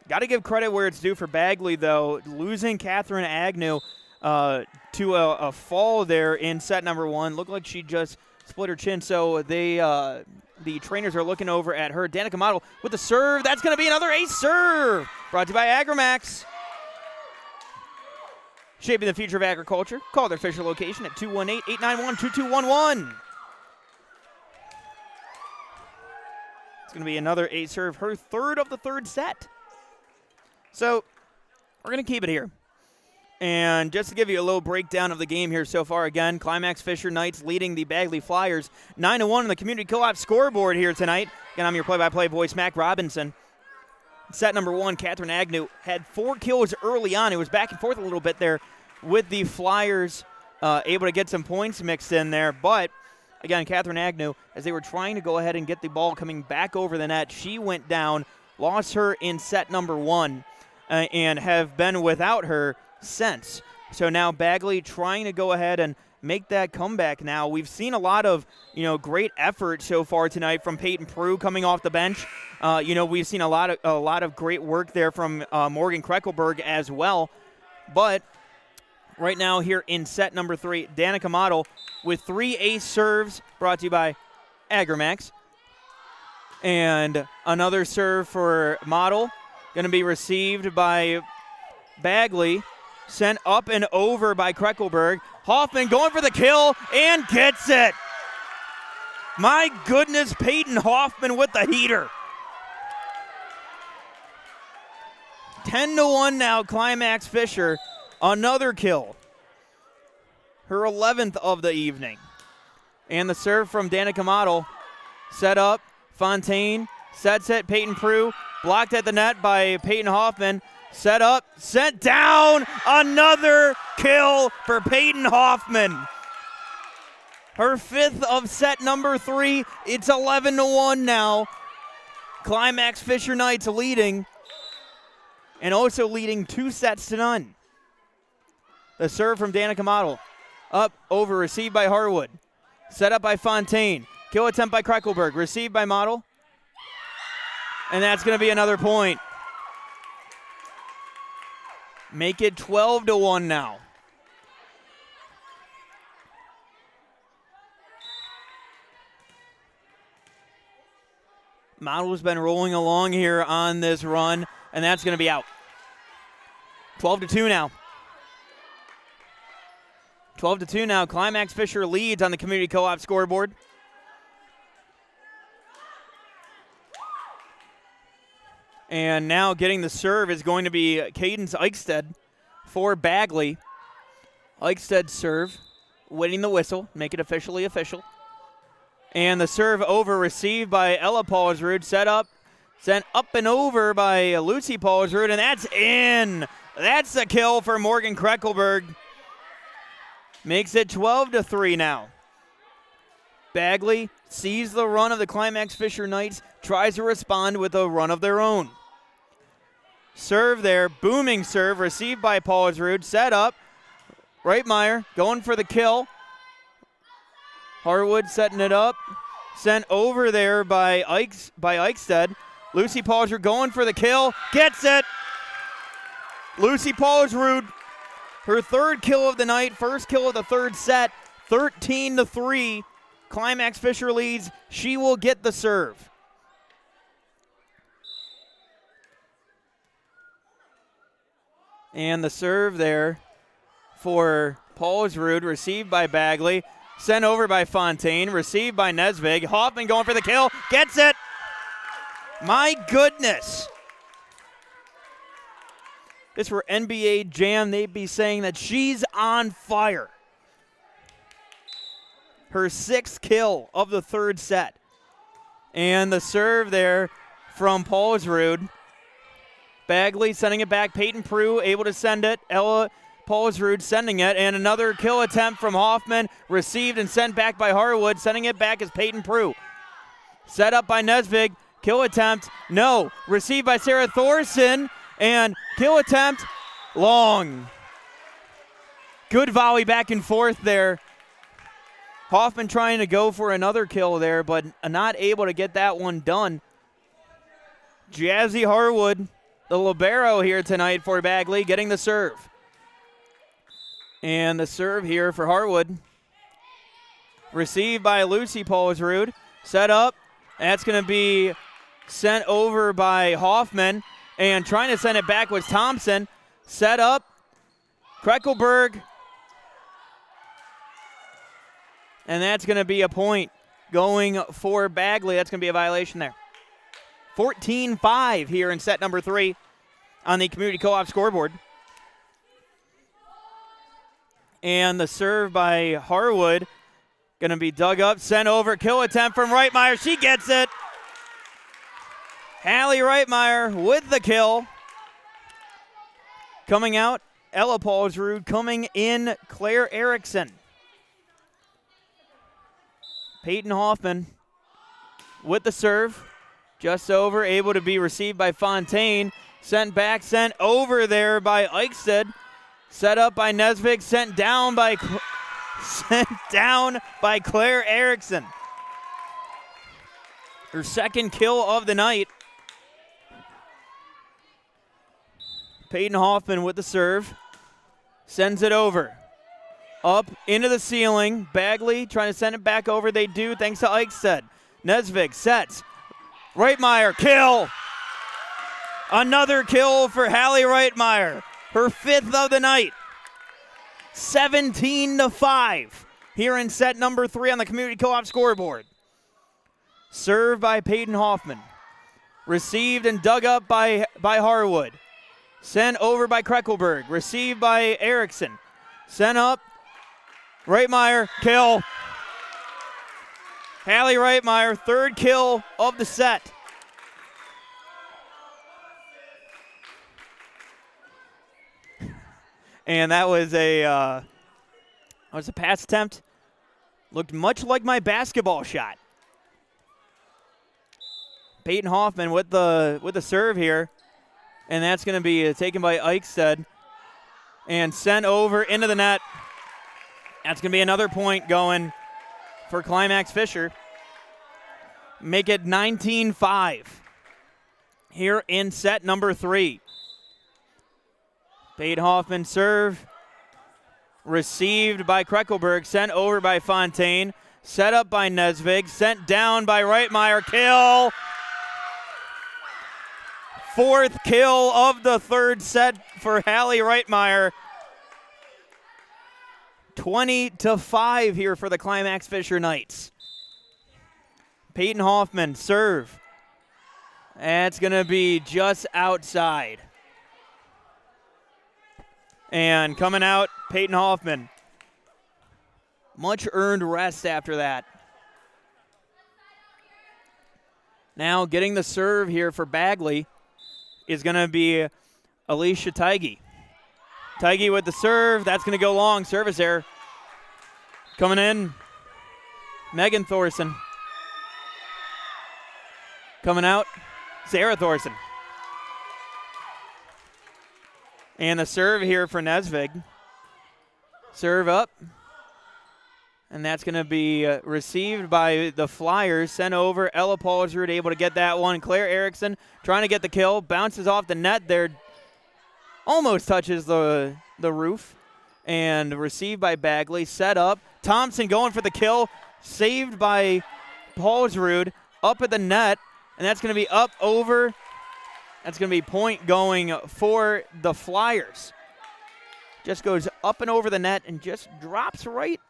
Got to give credit where it's due for Bagley, though. Losing Catherine Agnew to a fall there in set number 1. Looked like she just split her chin, so the trainers are looking over at her. Danica Motto with the serve. That's going to be another ace serve. Brought to you by Agramax. Shaping the future of agriculture. Call their Fisher location at 218-891-2211. It's going to be another ace serve, her third of the third set. So we're going to keep it here. And just to give you a little breakdown of the game here so far, again, Climax-Fisher Knights leading the Bagley Flyers 9-1 on the Community Co-op scoreboard here tonight. Again, I'm your play-by-play voice, Mac Robinson. Set number 1, Catherine Agnew had 4 kills early on. It was back and forth a little bit there with the Flyers able to get some points mixed in there. But, again, Catherine Agnew, as they were trying to go ahead and get the ball coming back over the net, she went down, lost her in set number 1, and have been without her since. So now Bagley trying to go ahead and make that comeback now. We've seen a lot of, great effort so far tonight from Peyton Prue coming off the bench. We've seen a lot of great work there from Morgan Kreckelberg as well. But right now here in set number 3, Danica Motto with 3 ace serves, brought to you by Agramax. And another serve for Motto, going to be received by Bagley. Sent up and over by Kreckelberg. Hoffman going for the kill and gets it. My goodness, Peyton Hoffman with the heater. 10-1 now, Climax-Fisher. Another kill. Her 11th of the evening. And the serve from Danica Motto. Set up. Fontaine sets it. Peyton Prue blocked at the net by Peyton Hoffman. Set up, sent down, another kill for Peyton Hoffman. Her 5th of set number 3. It's 11-1 now. Climax-Fisher Knights leading, and also leading 2-0. The serve from Danica Motto. Up, over, received by Harwood. Set up by Fontaine. Kill attempt by Kreckelberg. Received by Motto. And that's going to be another point. Make it 12-1 now. Motto's been rolling along here on this run, and that's going to be out. 12-2 now. 12-2 now. Climax-Fisher leads on the Community Co-op scoreboard. And now getting the serve is going to be Cadence Eichstead for Bagley. Eichstead's serve, winning the whistle, make it officially official. And the serve over, received by Ella Paulsrud, set up, sent up and over by Lucy Paulsrud, and that's in. That's a kill for Morgan Kreckelberg. Makes it 12-3 now. Bagley sees the run of the Climax-Fisher Knights, tries to respond with a run of their own. Serve there, booming serve, received by Paulsrud, set up. Reitmeyer going for the kill. Harwood setting it up. Sent over there by Eichstead. Lucy Paulsrud going for the kill. Gets it! Lucy Paulsrud, her third kill of the night, first kill of the third set, 13-3. Climax-Fisher leads. She will get the serve. And the serve there for Paulsrud, received by Bagley. Sent over by Fontaine, received by Nesvig. Hoffman going for the kill, gets it. My goodness. If this were NBA Jam, they'd be saying that she's on fire. Her sixth kill of the third set. And the serve there from Paulsrud. Bagley sending it back. Peyton Prue able to send it. Ella Paulsrud sending it, and another kill attempt from Hoffman, received and sent back by Harwood. Sending it back is Peyton Prue. Set up by Nesvig, kill attempt, no. Received by Sarah Thorson, and kill attempt, long. Good volley back and forth there. Hoffman trying to go for another kill there, but not able to get that one done. Jazzy Harwood, the libero here tonight for Bagley, getting the serve. And the serve here for Harwood. Received by Lucy Paulsrud. Set up. That's going to be sent over by Hoffman. And trying to send it back was Thompson. Set up. Kreckelberg. And that's going to be a point going for Bagley. That's going to be a violation there. 14-5 here in set number 3 on the Community Co-op scoreboard. And the serve by Harwood going to be dug up, sent over, kill attempt from Reitmeyer. She gets it. Hallie Reitmeyer with the kill. Coming out, Ella Paulsrud. Coming in, Claire Erickson. Peyton Hoffman with the serve. Just over, able to be received by Fontaine. Sent back, sent over there by Eichstead. Set up by Nesvig, sent down by Claire Erickson. Her second kill of the night. Peyton Hoffman with the serve. Sends it over. Up into the ceiling. Bagley trying to send it back over. They do, thanks to Eichstead. Nesvig sets. Reitmeyer, kill. Another kill for Hallie Reitmeyer. Her fifth of the night. 17-5 here in set number 3 on the Community Co-op scoreboard. Serve by Peyton Hoffman. Received and dug up by Harwood. Sent over by Kreckelberg. Received by Erickson. Sent up. Reitmeyer, kill. Hallie Reitmeyer, third kill of the set. And that was a pass attempt. Looked much like my basketball shot. Peyton Hoffman with the serve here. And that's going to be taken by Eichstead and sent over into the net. That's going to be another point going for Climax-Fisher. Make it 19-5 here in set number 3. Peyton Hoffman serve. Received by Kreckelberg. Sent over by Fontaine. Set up by Nesvig. Sent down by Reitmeyer. Kill. Fourth kill of the third set for Hallie Reitmeyer. 20-5 here for the Climax-Fisher Knights. Peyton Hoffman serve. That's going to be just outside. And coming out, Peyton Hoffman. Much earned rest after that. Now getting the serve here for Bagley is going to be Alicia Teige. Teige with the serve. That's going to go long. Service error. Coming in. Megan Thorson. Coming out, Sarah Thorson. And the serve here for Nesvig. Serve up. And that's going to be received by the Flyers. Sent over. Ella Paulsrud able to get that one. Claire Erickson trying to get the kill. Bounces off the net there. Almost touches the roof. And received by Bagley. Set up. Thompson going for the kill. Saved by Paulsrud. Up at the net. And that's going to be up over. That's going to be point going for the Flyers. Just goes up and over the net and just drops right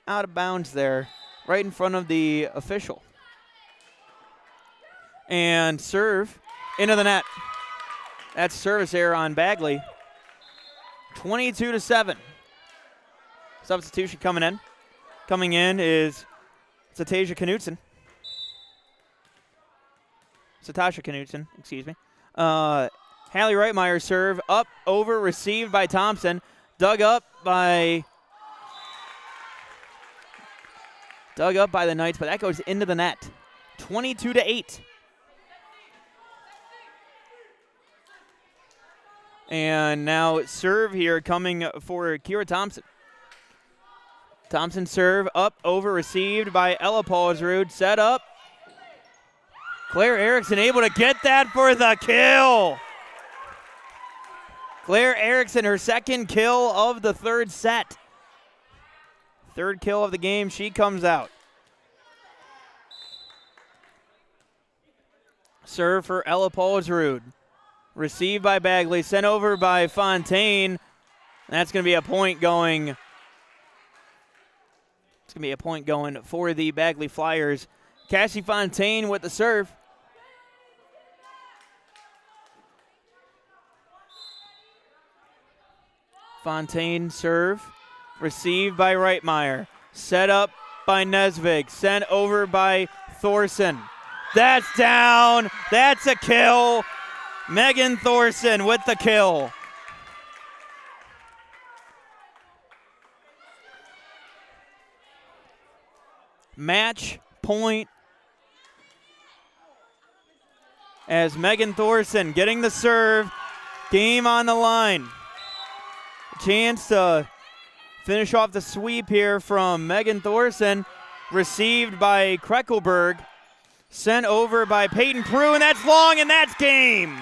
out of bounds there, right in front of the official. And serve into the net. That's service error on Bagley. 22-7. Substitution coming in. Coming in is Satasha Knutson, excuse me. Hallie Reitmeyer serve up, over, received by Thompson. Dug up by the Knights, but that goes into the net. 22-8. And now serve here coming for Kira Thompson. Thompson serve up, over, received by Ella Paulsrud. Set up. Claire Erickson able to get that for the kill. Claire Erickson, her second kill of the third set. Third kill of the game, she comes out. Serve for Ella Paulsrud. Received by Bagley, sent over by Fontaine. That's going to be a point going. It's going to be a point going for the Bagley Flyers. Cassie Fontaine with the serve. Fontaine serve. Received by Reitmeyer. Set up by Nesvig. Sent over by Thorson. That's down. That's a kill. Megan Thorson with the kill. Match point as Megan Thorson getting the serve. Game on the line. Chance to finish off the sweep here from Megan Thorson. Received by Kreckelberg. Sent over by Peyton Prue, and that's long, and that's game.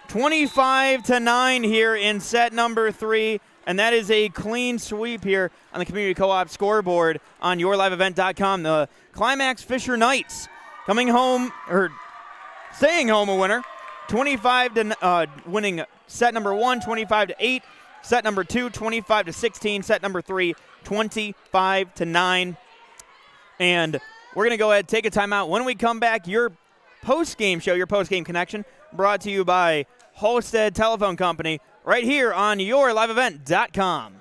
25-9 here in set number 3, and that is a clean sweep here on the Community Co-op scoreboard on yourliveevent.com. The Climax-Fisher Knights coming home, or staying home a winner. 25 winning set number 1, 25-8. Set number 2, 25-16. Set number 3, 25-9. And we're going to go ahead and take a timeout. When we come back, your post-game show, your post-game connection, brought to you by Halstead Telephone Company, right here on yourliveevent.com.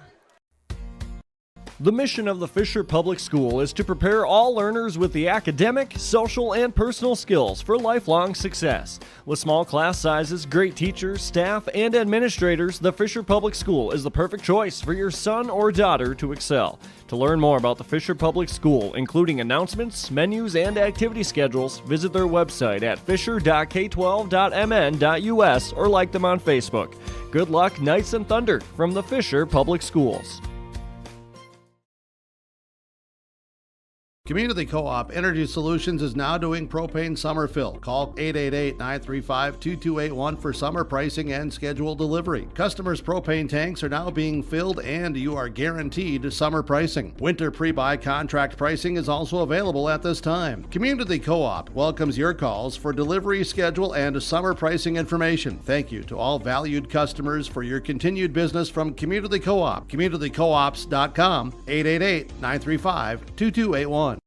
The mission of the Fisher Public School is to prepare all learners with the academic, social, and personal skills for lifelong success. With small class sizes, great teachers, staff, and administrators, the Fisher Public School is the perfect choice for your son or daughter to excel. To learn more about the Fisher Public School, including announcements, menus, and activity schedules, visit their website at fisher.k12.mn.us or like them on Facebook. Good luck, Knights and Thunder, from the Fisher Public Schools. Community Co-op Energy Solutions is now doing propane summer fill. Call 888-935-2281 for summer pricing and scheduled delivery. Customers' propane tanks are now being filled and you are guaranteed summer pricing. Winter pre-buy contract pricing is also available at this time. Community Co-op welcomes your calls for delivery schedule and summer pricing information. Thank you to all valued customers for your continued business from Community Co-op. CommunityCoOps.com, 888-935-2281.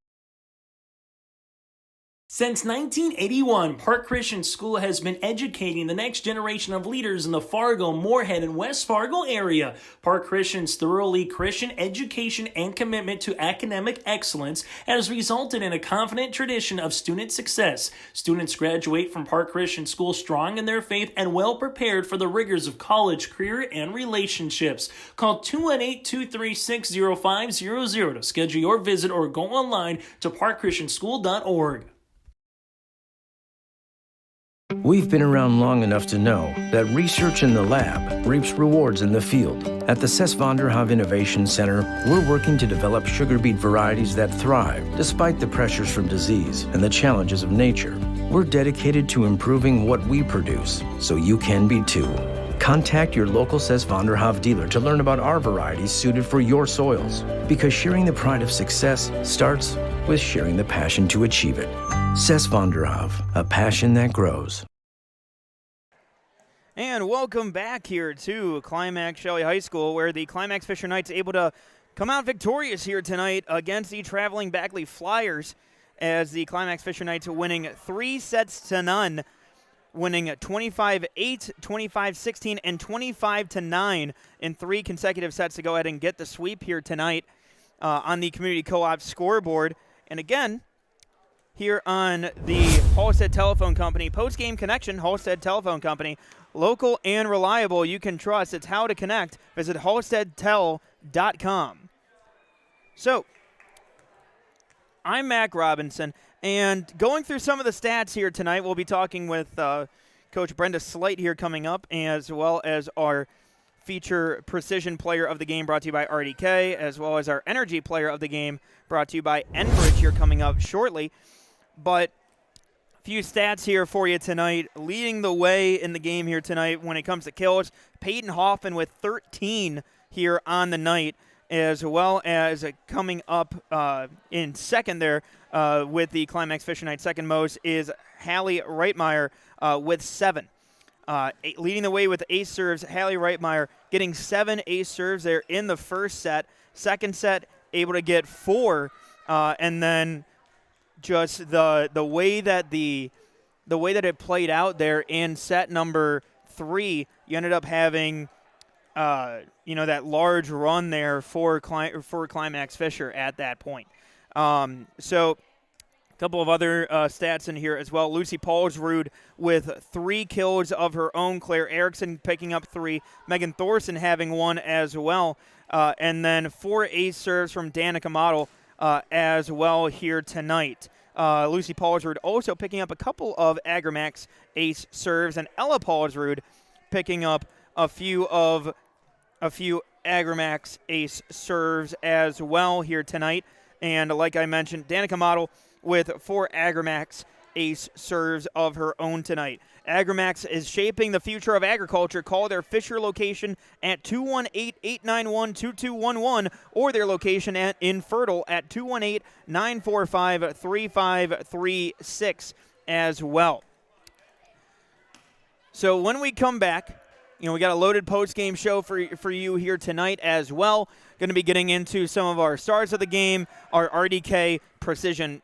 Since 1981, Park Christian School has been educating the next generation of leaders in the Fargo, Moorhead, and West Fargo area. Park Christian's thoroughly Christian education and commitment to academic excellence has resulted in a confident tradition of student success. Students graduate from Park Christian School strong in their faith and well prepared for the rigors of college, career, and relationships. Call 218-236-0500 to schedule your visit or go online to parkchristianschool.org. We've been around long enough to know that research in the lab reaps rewards in the field. At the Cess van der Haaf Innovation Center, we're working to develop sugar beet varieties that thrive despite the pressures from disease and the challenges of nature. We're dedicated to improving what we produce, so you can be too. Contact your local Cess van der Haaf dealer to learn about our varieties suited for your soils. Because sharing the pride of success starts with sharing the passion to achieve it. Cess van der Haaf, a passion that grows. And welcome back here to Climax-Shelley High School, where the Climax-Fisher Knights able to come out victorious here tonight against the traveling Bagley Flyers, as the Climax-Fisher Knights are winning 3-0, winning 25-8, 25-16, and 25-9 in 3 consecutive sets to go ahead and get the sweep here tonight on the Community Co-op scoreboard. And again, here on the Halstead Telephone Company Postgame Connection, Halstead Telephone Company, local and reliable, you can trust. It's how to connect. Visit halsteadtel.com. So, I'm Mac Robinson, and going through some of the stats here tonight, we'll be talking with Coach Brenda Slate here coming up, as well as our feature precision player of the game brought to you by RDK, as well as our energy player of the game brought to you by Enbridge here coming up shortly. But a few stats here for you tonight. Leading the way in the game here tonight when it comes to kills, Peyton Hoffman with 13 here on the night, as well as coming up in second there with the Climax-Fisher Knights second most is Hallie Reitmeyer with 7. Leading the way with ace serves, Hallie Reitmeyer getting 7 ace serves there in the first set. Second set, able to get 4, and then just the way that it played out there in set number 3, you ended up having that large run there for Climax-Fisher at that point. So a couple of other stats in here as well. Lucy Paulsrud with 3 kills of her own. Claire Erickson picking up 3. Megan Thorson having 1 as well. And then 4 ace serves from Danica Model as well here tonight. Lucy Paulsrud also picking up a couple of Agramax ace serves, and Ella Paulsrud picking up a few Agramax ace serves as well here tonight. And like I mentioned, Danica Model with 4 Agramax ace serves of her own tonight. Agramax is shaping the future of agriculture. Call their Fisher location at 218-891-2211 or their location in Fertile at 218-945-3536 as well. So when we come back, we got a loaded post-game show for you here tonight as well. Going to be getting into some of our stars of the game, our RDK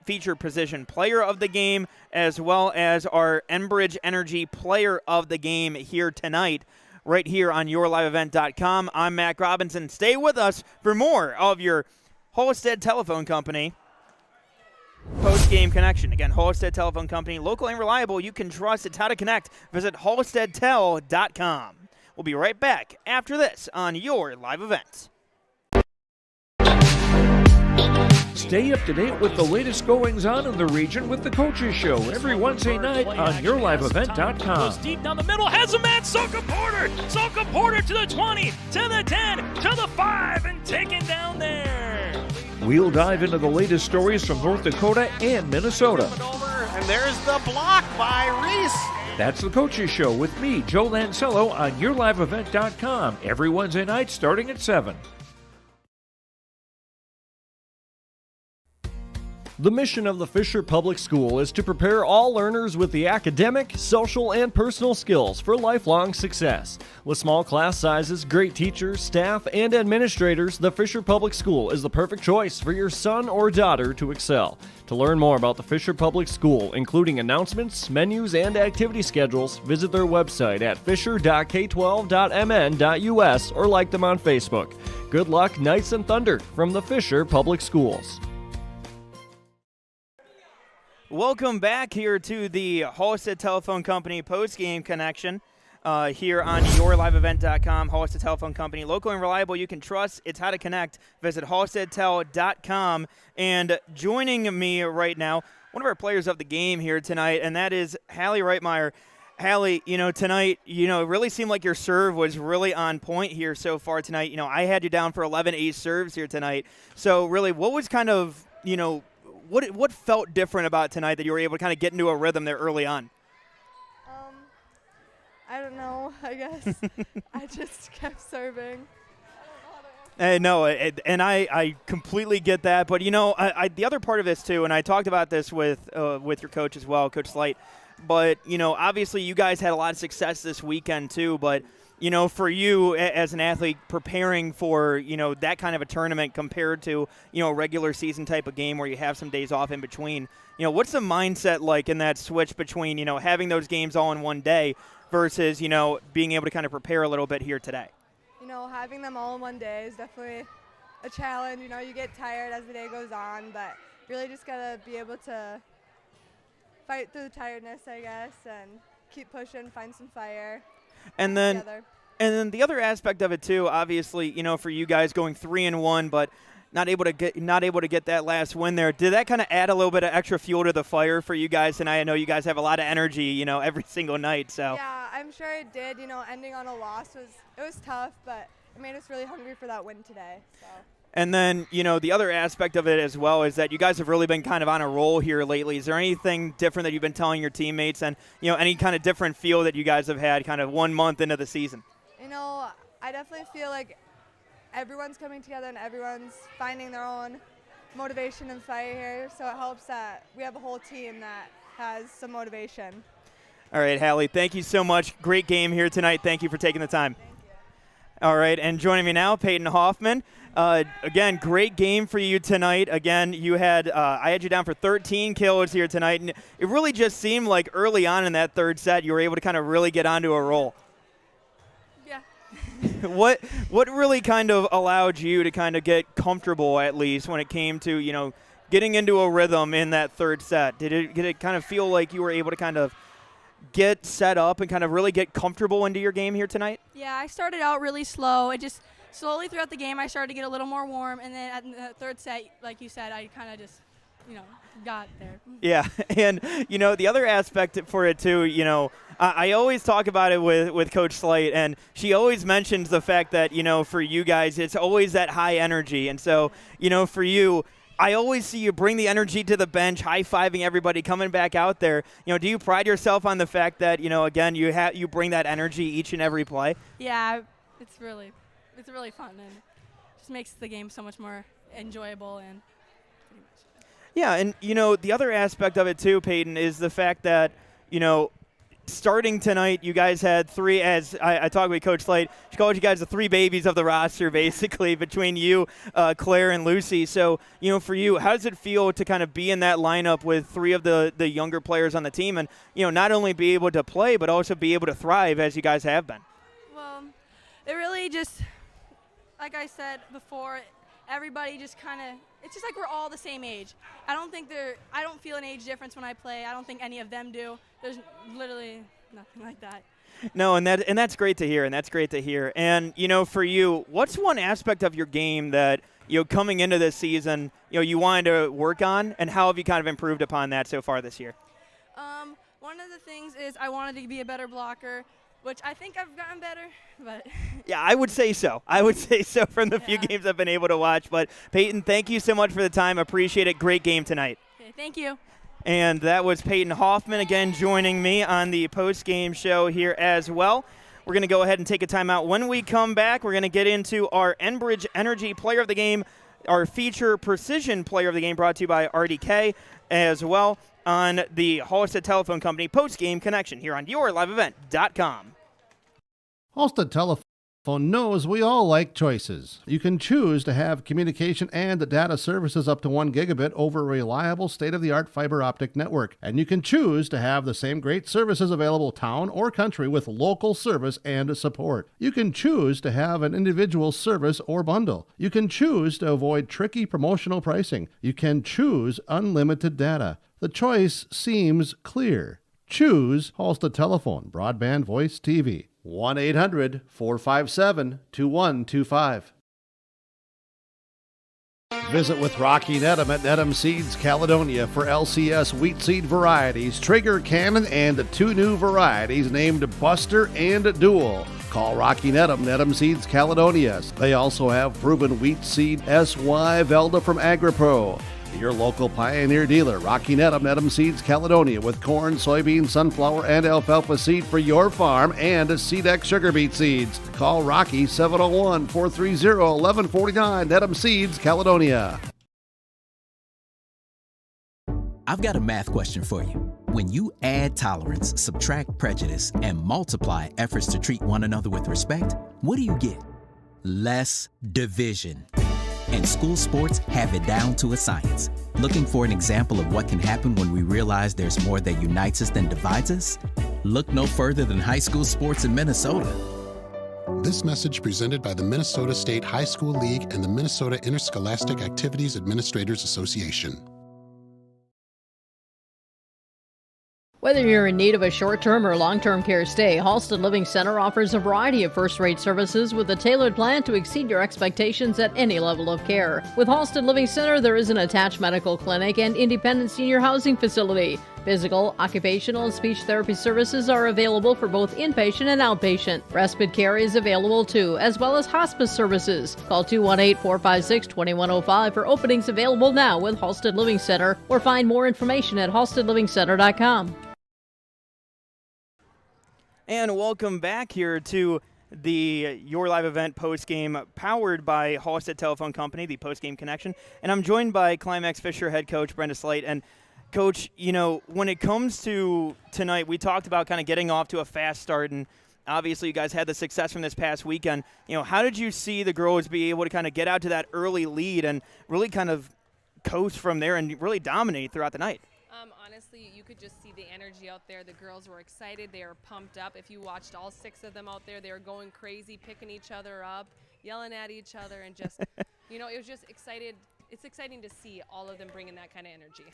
feature precision player of the game, as well as our Enbridge Energy player of the game here tonight, right here on YourLiveEvent.com. I'm Mac Robinson. Stay with us for more of your Halstead Telephone Company post-game connection. Again, Halstead Telephone Company, local and reliable. You can trust. It's how to connect. Visit halsteadtel.com. We'll be right back after this on Your Live Event. Stay up to date with the latest goings-on in the region with the Coaches Show every Wednesday night on YourLiveEvent.com. Goes deep down the middle, has a man, Soka Porter! Soka Porter to the 20, to the 10, to the 5, and taken down there. We'll dive into the latest stories from North Dakota and Minnesota. And there's the block by Reese. That's the Coaches Show with me, Joe Lancello, on YourLiveEvent.com every Wednesday night starting at 7. The mission of the Fisher Public School is to prepare all learners with the academic, social, and personal skills for lifelong success. With small class sizes, great teachers, staff, and administrators, the Fisher Public School is the perfect choice for your son or daughter to excel. To learn more about the Fisher Public School, including announcements, menus, and activity schedules, visit their website at fisher.k12.mn.us or like them on Facebook. Good luck, Knights and Thunder, from the Fisher Public Schools. Welcome back here to the Halstead Telephone Company post-game connection here on yourliveevent.com. Halstead Telephone Company, local and reliable, you can trust. It's how to connect. Visit halsteadtel.com. And joining me right now, one of our players of the game here tonight, and that is Hallie Reitmeyer. Hallie, tonight, it really seemed like your serve was really on point here so far tonight. I had you down for 11 ace serves here tonight. So really, what was kind of, what felt different about tonight that you were able to kind of get into a rhythm there early on? I don't know, I guess. I just kept serving. No, and I completely get that. But, the other part of this, too, and I talked about this with your coach as well, Coach Slate, but, obviously you guys had a lot of success this weekend, too. But, for you as an athlete preparing for, that kind of a tournament compared to, a regular season type of game where you have some days off in between, what's the mindset like in that switch between, having those games all in one day versus, being able to kind of prepare a little bit here today? Having them all in one day is definitely a challenge. You get tired as the day goes on, but you really just got to be able to fight through the tiredness, I guess, and keep pushing, find some fire. And then the other aspect of it too, obviously, for you guys going 3-1, but not able to get that last win there. Did that kind of add a little bit of extra fuel to the fire for you guys tonight? I know you guys have a lot of energy, every single night. So yeah, I'm sure it did. Ending on a loss was tough, but it made us really hungry for that win today. So. And then, the other aspect of it as well is that you guys have really been kind of on a roll here lately. Is there anything different that you've been telling your teammates and, any kind of different feel that you guys have had kind of 1 month into the season? I definitely feel like everyone's coming together and everyone's finding their own motivation and fire here. So it helps that we have a whole team that has some motivation. All right, Hallie, thank you so much. Great game here tonight. Thank you for taking the time. All right, and joining me now, Peyton Hoffman. Again, great game for you tonight. Again, I had you down for 13 kills here tonight, and it really just seemed like early on in that third set you were able to kind of really get onto a roll. Yeah. What really kind of allowed you to kind of get comfortable, at least when it came to getting into a rhythm in that third set? Did it kind of feel like you were able to kind of get set up and kind of really get comfortable into your game here tonight? Yeah, I started out really slow. It just slowly throughout the game I started to get a little more warm, and then at the third set, like you said, I kind of just got there. Yeah, and the other aspect for it too, I always talk about it with Coach Slate, and she always mentions the fact that for you guys it's always that high energy, and so for you, I always see you bring the energy to the bench, high-fiving everybody, coming back out there. Do you pride yourself on the fact that, again, you bring that energy each and every play? Yeah, it's really fun, and just makes the game so much more enjoyable. And pretty much. Yeah, and, the other aspect of it too, Peyton, is the fact that, starting tonight, you guys had three, as I talked with Coach Slate, she called you guys the three babies of the roster, basically, between you, Claire, and Lucy. So, for you, how does it feel to kind of be in that lineup with three of the younger players on the team and, not only be able to play, but also be able to thrive as you guys have been? Well, it really just, like I said before, everybody just kind of, it's just like we're all the same age. I don't feel an age difference when I play. I don't think any of them do. There's literally nothing like that. No, and that's great to hear, And, for you, what's one aspect of your game that, coming into this season, you wanted to work on, and how have you kind of improved upon that so far this year? One of the things is I wanted to be a better blocker, which I think I've gotten better, but yeah, I would say so. From the few games I've been able to watch. But Peyton, thank you so much for the time. Appreciate it. Great game tonight. Okay, thank you. And that was Peyton Hoffman again joining me on the post-game show here as well. We're going to go ahead and take a timeout. When we come back, we're going to get into our Enbridge Energy Player of the Game our feature precision player of the game brought to you by RDK as well on the Halstead Telephone Company Postgame Connection here on YourLiveEvent.com. Halstead Telephone knows we all like choices. You can choose to have communication and data services up to 1 gigabit over a reliable state-of-the-art fiber optic network. And you can choose to have the same great services available town or country with local service and support. You can choose to have an individual service or bundle. You can choose to avoid tricky promotional pricing. You can choose unlimited data. The choice seems clear. Choose Halstead Telephone, Broadband Voice TV. 1-800-457-2125. Visit with Rocky Nedham at Nedham Seeds Caledonia for LCS wheat seed varieties, Trigger Cannon, and 2 new varieties named Buster and Dual. Call Rocky Nedham, Nedham Seeds Caledonia. They also have proven wheat seed SY Velda from AgriPro. Your local Pioneer dealer, Rocky Nedham, Nedham Seeds Caledonia, with corn, soybean, sunflower, and alfalfa seed for your farm and Seedex sugar beet seeds. Call Rocky 701-430-1149, Nedham Seeds Caledonia. I've got a math question for you. When you add tolerance, subtract prejudice, and multiply efforts to treat one another with respect, what do you get? Less division. And school sports have it down to a science. Looking for an example of what can happen when we realize there's more that unites us than divides us? Look no further than high school sports in Minnesota. This message presented by the Minnesota State High School League and the Minnesota Interscholastic Activities Administrators Association. Whether you're in need of a short-term or long-term care stay, Halstead Living Center offers a variety of first-rate services with a tailored plan to exceed your expectations at any level of care. With Halstead Living Center, there is an attached medical clinic and independent senior housing facility. Physical, occupational, and speech therapy services are available for both inpatient and outpatient. Respite care is available too, as well as hospice services. Call 218-456-2105 for openings available now with Halstead Living Center, or find more information at halsteadlivingcenter.com. And welcome back here to the Your Live Event postgame powered by Halstead Telephone Company, the Postgame Connection. And I'm joined by Climax-Fisher head coach Brenda Slate. And Coach, you know, when it comes to tonight, we talked about kind of getting off to a fast start, and obviously you guys had the success from this past weekend. You know, how did you see the girls be able to kind of get out to that early lead and really kind of coast from there and really dominate throughout the night? Honestly, you could just see the energy out there. The girls were excited. They were pumped up. If you watched all 6 of them out there, they were going crazy, picking each other up, yelling at each other, and just, you know, it was just excited. It's exciting to see all of them bringing that kind of energy.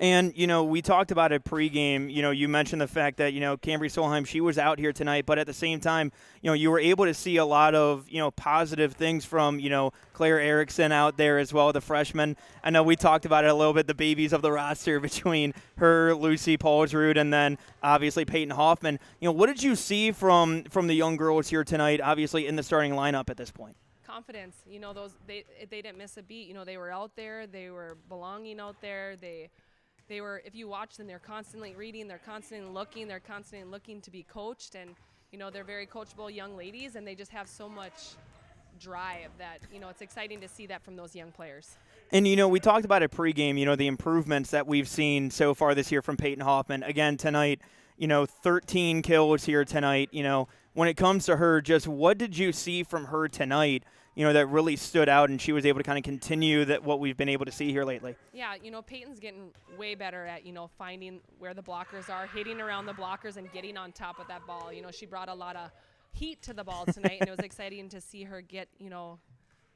And, you know, we talked about it pregame. You know, you mentioned the fact that, you know, Cambry Solheim, she was out here tonight, but at the same time, you know, you were able to see a lot of, you know, positive things from, you know, Claire Erickson out there as well, the freshman. I know we talked about it a little bit, the babies of the roster between her, Lucy Paulsrud, and then obviously Peyton Hoffman. You know, what did you see from the young girls here tonight, obviously in the starting lineup at this point? Confidence, you know, they didn't miss a beat. You know, they were out there, they were belonging out there. They were, if you watch them, they're constantly reading, they're constantly looking to be coached, and you know, they're very coachable young ladies, and they just have so much drive that, you know, it's exciting to see that from those young players. And, you know, we talked about it pregame, you know, the improvements that we've seen so far this year from Peyton Hoffman. Again, tonight, you know, 13 kills here tonight. You know, when it comes to her, just what did you see from her tonight, you know, that really stood out and she was able to kind of continue that what we've been able to see here lately? Yeah, you know, Peyton's getting way better at, you know, finding where the blockers are, hitting around the blockers and getting on top of that ball. You know, she brought a lot of heat to the ball tonight, and it was exciting to see her get, you know,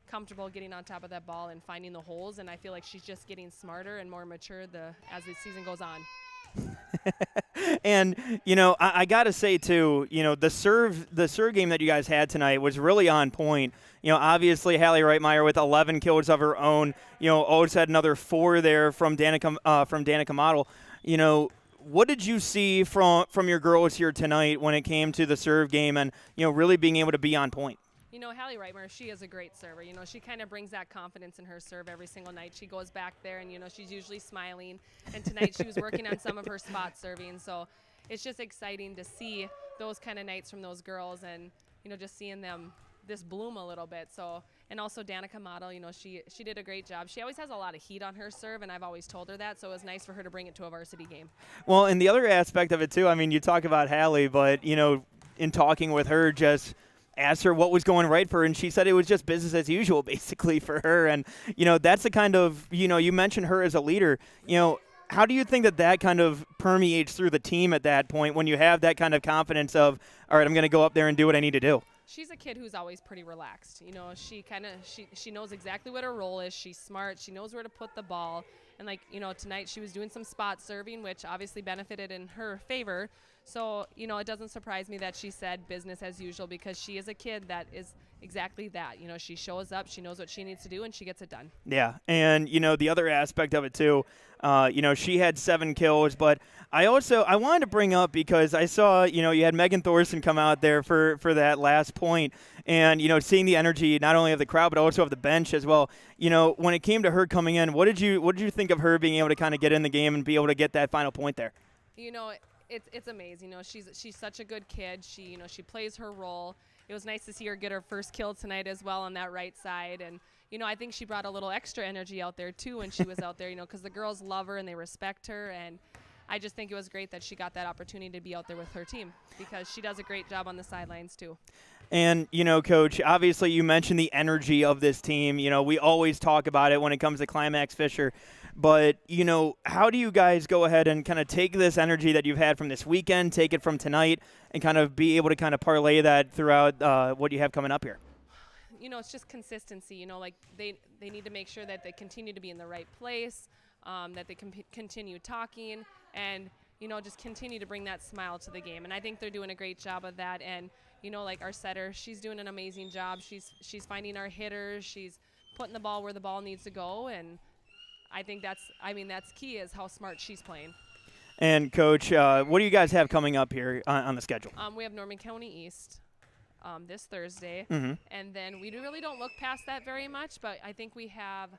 comfortable getting on top of that ball and finding the holes, and I feel like she's just getting smarter and more mature as the season goes on. And, you know, I got to say, too, you know, the serve game that you guys had tonight was really on point. You know, obviously, Hallie Reitmeyer with 11 kills of her own. You know, Oates had another 4 there from Danica Model. You know, what did you see from your girls here tonight when it came to the serve game and, you know, really being able to be on point? You know, Hallie Reitmeyer, she is a great server. You know, she kind of brings that confidence in her serve every single night. She goes back there and, you know, she's usually smiling. And tonight she was working on some of her spot serving. So it's just exciting to see those kind of nights from those girls and, you know, just seeing them this bloom a little bit. So, And also Danica Model, she did a great job. She always has a lot of heat on her serve, and I've always told her that, so it was nice for her to bring it to a varsity game. Well, and the other aspect of it, too, I mean, you talk about Hallie, but, in talking with her, just asked her what was going right for her, and she said it was just business as usual, basically, for her. And, that's the kind of, you mentioned her as a leader. How do you think that kind of permeates through the team at that point when you have that kind of confidence of, all right, I'm going to go up there and do what I need to do? She's a kid who's always pretty relaxed. She knows exactly what her role is. She's smart. She knows where to put the ball. And tonight she was doing some spot serving, which obviously benefited in her favor. So, it doesn't surprise me that she said business as usual, because she is a kid that is exactly that. She shows up, she knows what she needs to do, and she gets it done. Yeah, and, the other aspect of it, too, she had 7 kills, but I wanted to bring up, because I saw, you had Megan Thorson come out there for that last point, and, seeing the energy not only of the crowd but also of the bench as well. When it came to her coming in, what did you think of her being able to kind of get in the game and be able to get that final point there? It's amazing. She's such a good kid. She plays her role. It was nice to see her get her first kill tonight as well on that right side. And, I think she brought a little extra energy out there, too, when she was out there, because the girls love her and they respect her. And I just think it was great that she got that opportunity to be out there with her team, because she does a great job on the sidelines, too. And, Coach, obviously you mentioned the energy of this team. We always talk about it when it comes to Climax-Fisher. But, how do you guys go ahead and kind of take this energy that you've had from this weekend, take it from tonight, and kind of be able to kind of parlay that throughout what you have coming up here? It's just consistency. They need to make sure that they continue to be in the right place, that they continue talking, and, just continue to bring that smile to the game. And I think they're doing a great job of that. And, our setter, she's doing an amazing job. She's finding our hitters. She's putting the ball where the ball needs to go. And I think that's key, is how smart she's playing. And, Coach, what do you guys have coming up here on the schedule? We have Norman County East this Thursday. Mm-hmm. And then we really don't look past that very much, but I think we have,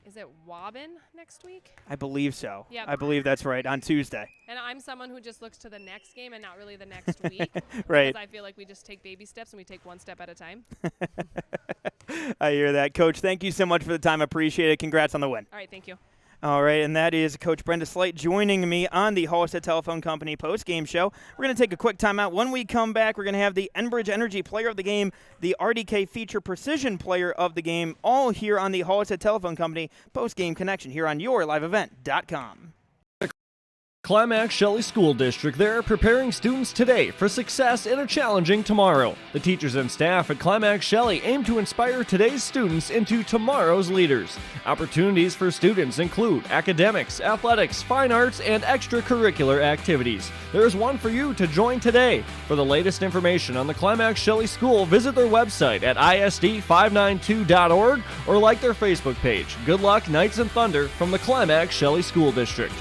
is it Waubin next week? I believe so. Yeah. I believe that's right, on Tuesday. And I'm someone who just looks to the next game and not really the next week. Right. Because I feel like we just take baby steps and we take one step at a time. I hear that. Coach, thank you so much for the time. I appreciate it. Congrats on the win. All right, thank you. All right, and that is Coach Brenda Slate joining me on the Halstead Telephone Company post-game show. We're going to take a quick timeout. When we come back, we're going to have the Enbridge Energy Player of the Game, the RDK Feature Precision Player of the Game, all here on the Halstead Telephone Company post-game connection here on YourLiveEvent.com. Climax Shelley School District, they're preparing students today for success in a challenging tomorrow. The teachers and staff at Climax Shelley aim to inspire today's students into tomorrow's leaders. Opportunities for students include academics, athletics, fine arts, and extracurricular activities. There's one for you to join today. For the latest information on the Climax Shelley School, visit their website at isd592.org or like their Facebook page. Good luck, Knights and Thunder, from the Climax Shelley School District.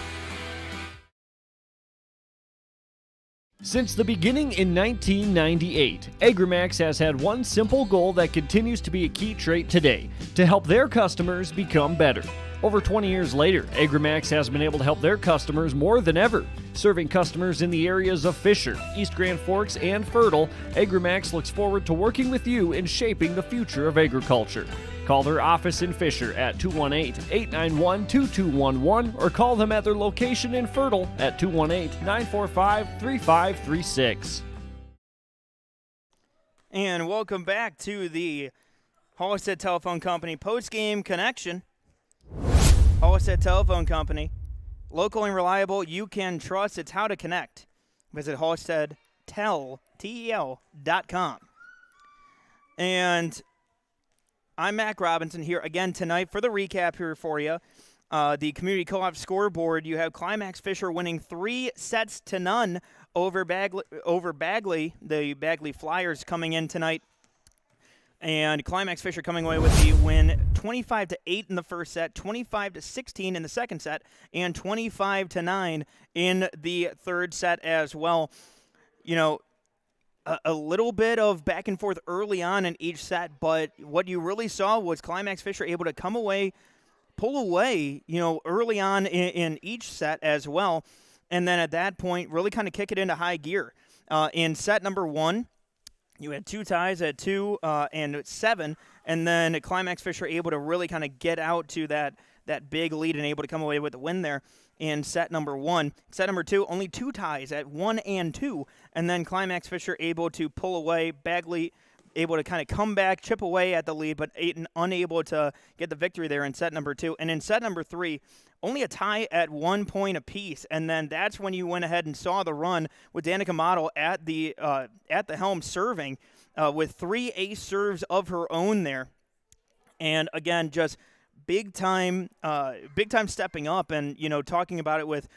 Since the beginning in 1998, Agramax has had one simple goal that continues to be a key trait today: to help their customers become better. Over 20 years later, Agramax has been able to help their customers more than ever. Serving customers in the areas of Fisher, East Grand Forks, and Fertile, Agramax looks forward to working with you in shaping the future of agriculture. Call their office in Fisher at 218-891-2211 or call them at their location in Fertile at 218-945-3536. And welcome back to the Halstead Telephone Company post-game connection. Halstead Telephone Company, local and reliable, you can trust. It's how to connect. Visit HalsteadTel.com. And I'm Mac Robinson here again tonight for the recap here for you. The Community Co-op scoreboard, you have Climax-Fisher winning 3-0 over Bagley. The Bagley Flyers coming in tonight. And Climax-Fisher coming away with the win 25-8 in the first set, 25-16 in the second set, and 25-9 in the third set as well. You know, a little bit of back and forth early on in each set, but what you really saw was Climax-Fisher able to come away, pull away, you know, early on in each set as well, and then at that point really kind of kick it into high gear. In set number one, You had 2 ties at 2 and 7, and then Climax-Fisher able to really kind of get out to that big lead and able to come away with the win there in set number 1. Set number 2, only 2 ties at 1 and 2, and then Climax-Fisher able to pull away. Bagley able to kind of come back, chip away at the lead, but unable to get the victory there in set number 2. And in set number 3, only a tie at 1 point apiece, and then that's when you went ahead and saw the run with Danica Model at the helm serving with 3 ace serves of her own there. And again, just big time stepping up, and talking about it with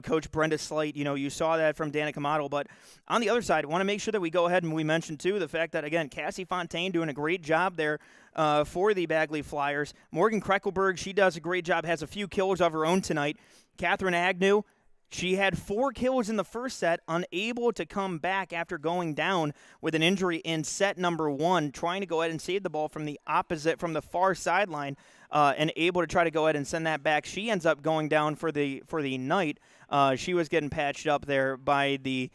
Coach Slate. You saw that from Danica Model, but on the other side, I want to make sure that we go ahead and we mention too the fact that again Cassie Fontaine doing a great job there for the Bagley Flyers. Morgan Kreckelberg, she does a great job, has a few kills of her own tonight. Catherine Agnew, she had 4 kills in the first set, unable to come back after going down with an injury in set number 1, trying to go ahead and save the ball from the far sideline, and able to try to go ahead and send that back. She ends up going down for the night. She was getting patched up there by the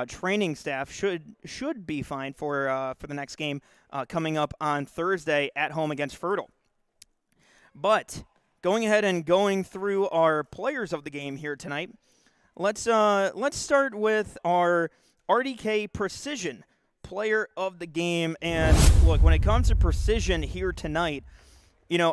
training staff. Should be fine for the next game coming up on Thursday at home against Fertile. But going ahead and going through our players of the game here tonight, let's start with our RDK Precision player of the game. And look, when it comes to precision here tonight,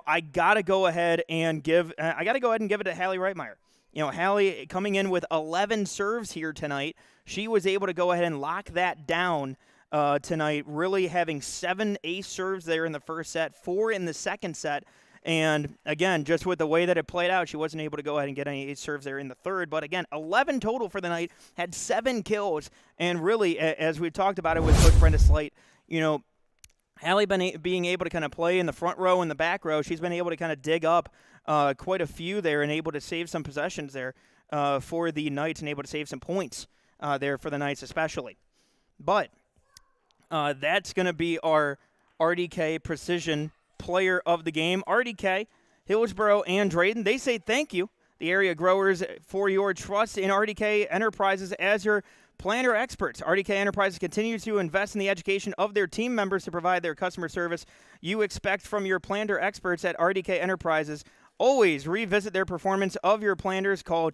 I gotta go ahead and give it to Hallie Reitmeyer. Hallie coming in with 11 serves here tonight. She was able to go ahead and lock that down tonight, really having 7 ace serves there in the first set, 4 in the second set. And again, just with the way that it played out, she wasn't able to go ahead and get any ace serves there in the third. But again, 11 total for the night, had 7 kills. And really, as we talked about it with Coach Slate, Hallie being able to kind of play in the front row and the back row, she's been able to kind of dig up quite a few there and able to save some possessions there for the Knights and able to save some points there for the Knights especially. But that's going to be our RDK Precision player of the game. RDK, Hillsborough, and Drayton, they say thank you, the area growers, for your trust in RDK Enterprises as your planter experts. RDK Enterprises continues to invest in the education of their team members to provide their customer service you expect from your planter experts at RDK Enterprises. Always revisit their performance of your planters. Call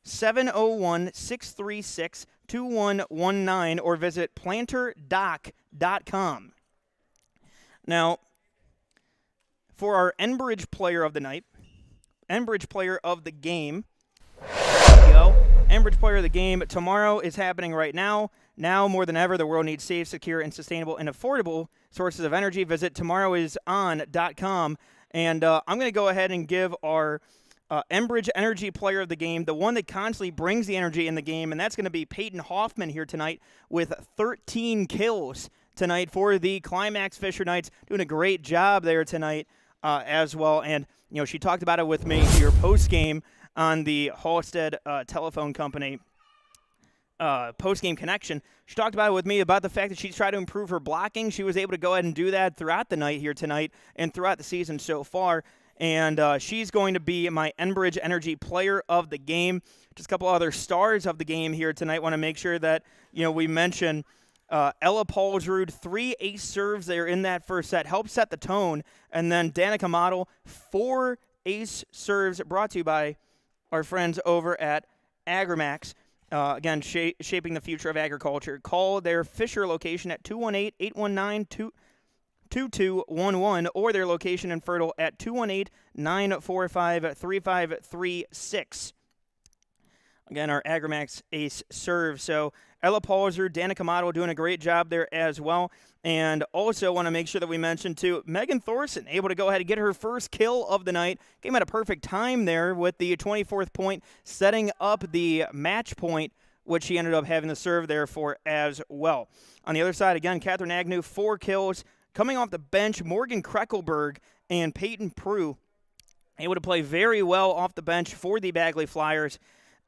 701-636-2119 or visit planterdoc.com. Now, for our Enbridge player of the night, Enbridge player of the game, there we go. Enbridge player of the game tomorrow is happening right now. Now more than ever, the world needs safe, secure, and sustainable and affordable sources of energy. Visit tomorrowison.com. And I'm going to go ahead and give our Enbridge Energy player of the game, the one that constantly brings the energy in the game, and that's going to be Peyton Hoffman here tonight with 13 kills tonight for the Climax-Fisher Knights, doing a great job there tonight as well. And, she talked about it with me here post-game on the Halstead Telephone Company post-game connection. She talked about it with me about the fact that she's tried to improve her blocking. She was able to go ahead and do that throughout the night here tonight and throughout the season so far. And she's going to be my Enbridge Energy player of the game. Just a couple other stars of the game here tonight. Want to make sure that, we mention Ella Paulsrud, 3 ace serves there in that first set, helped set the tone. And then Danica Model, 4 ace serves, brought to you by our friends over at Agrimax. Again, shaping the future of agriculture. Call their Fisher location at 218-819-2211 or their location in Fertile at 218-945-3536. Again, our Agrimax ace serve. So Ella Paulser, Danica Model doing a great job there as well. And also want to make sure that we mention, too, Megan Thorson, able to go ahead and get her first kill of the night. Came at a perfect time there with the 24th point, setting up the match point, which she ended up having the serve there for as well. On the other side, again, Catherine Agnew, 4 kills. Coming off the bench, Morgan Kreckelberg and Peyton Prue, able to play very well off the bench for the Bagley Flyers,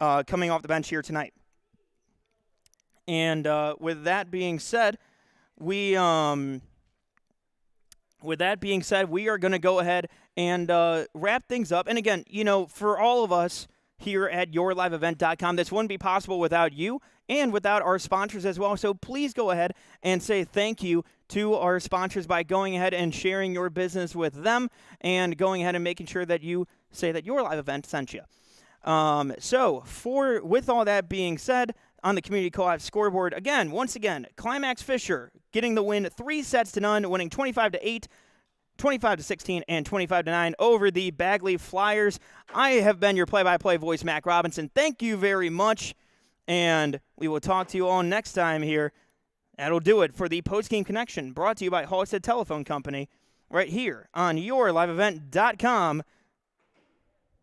coming off the bench here tonight. And with that being said, we are going to go ahead and wrap things up. And again, for all of us, here at yourliveevent.com. This wouldn't be possible without you and without our sponsors as well. So please go ahead and say thank you to our sponsors by going ahead and sharing your business with them and going ahead and making sure that you say that your live event sent you. With all that being said, on the Community Co-op scoreboard, once again, Climax-Fisher getting the win 3-0, winning 25-8, 25-16, and 25-9 over the Bagley Flyers. I have been your play-by-play voice, Mac Robinson. Thank you very much, and we will talk to you all next time here. That'll do it for the Postgame Connection, brought to you by Halstead Telephone Company, right here on yourliveevent.com.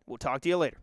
We'll talk to you later.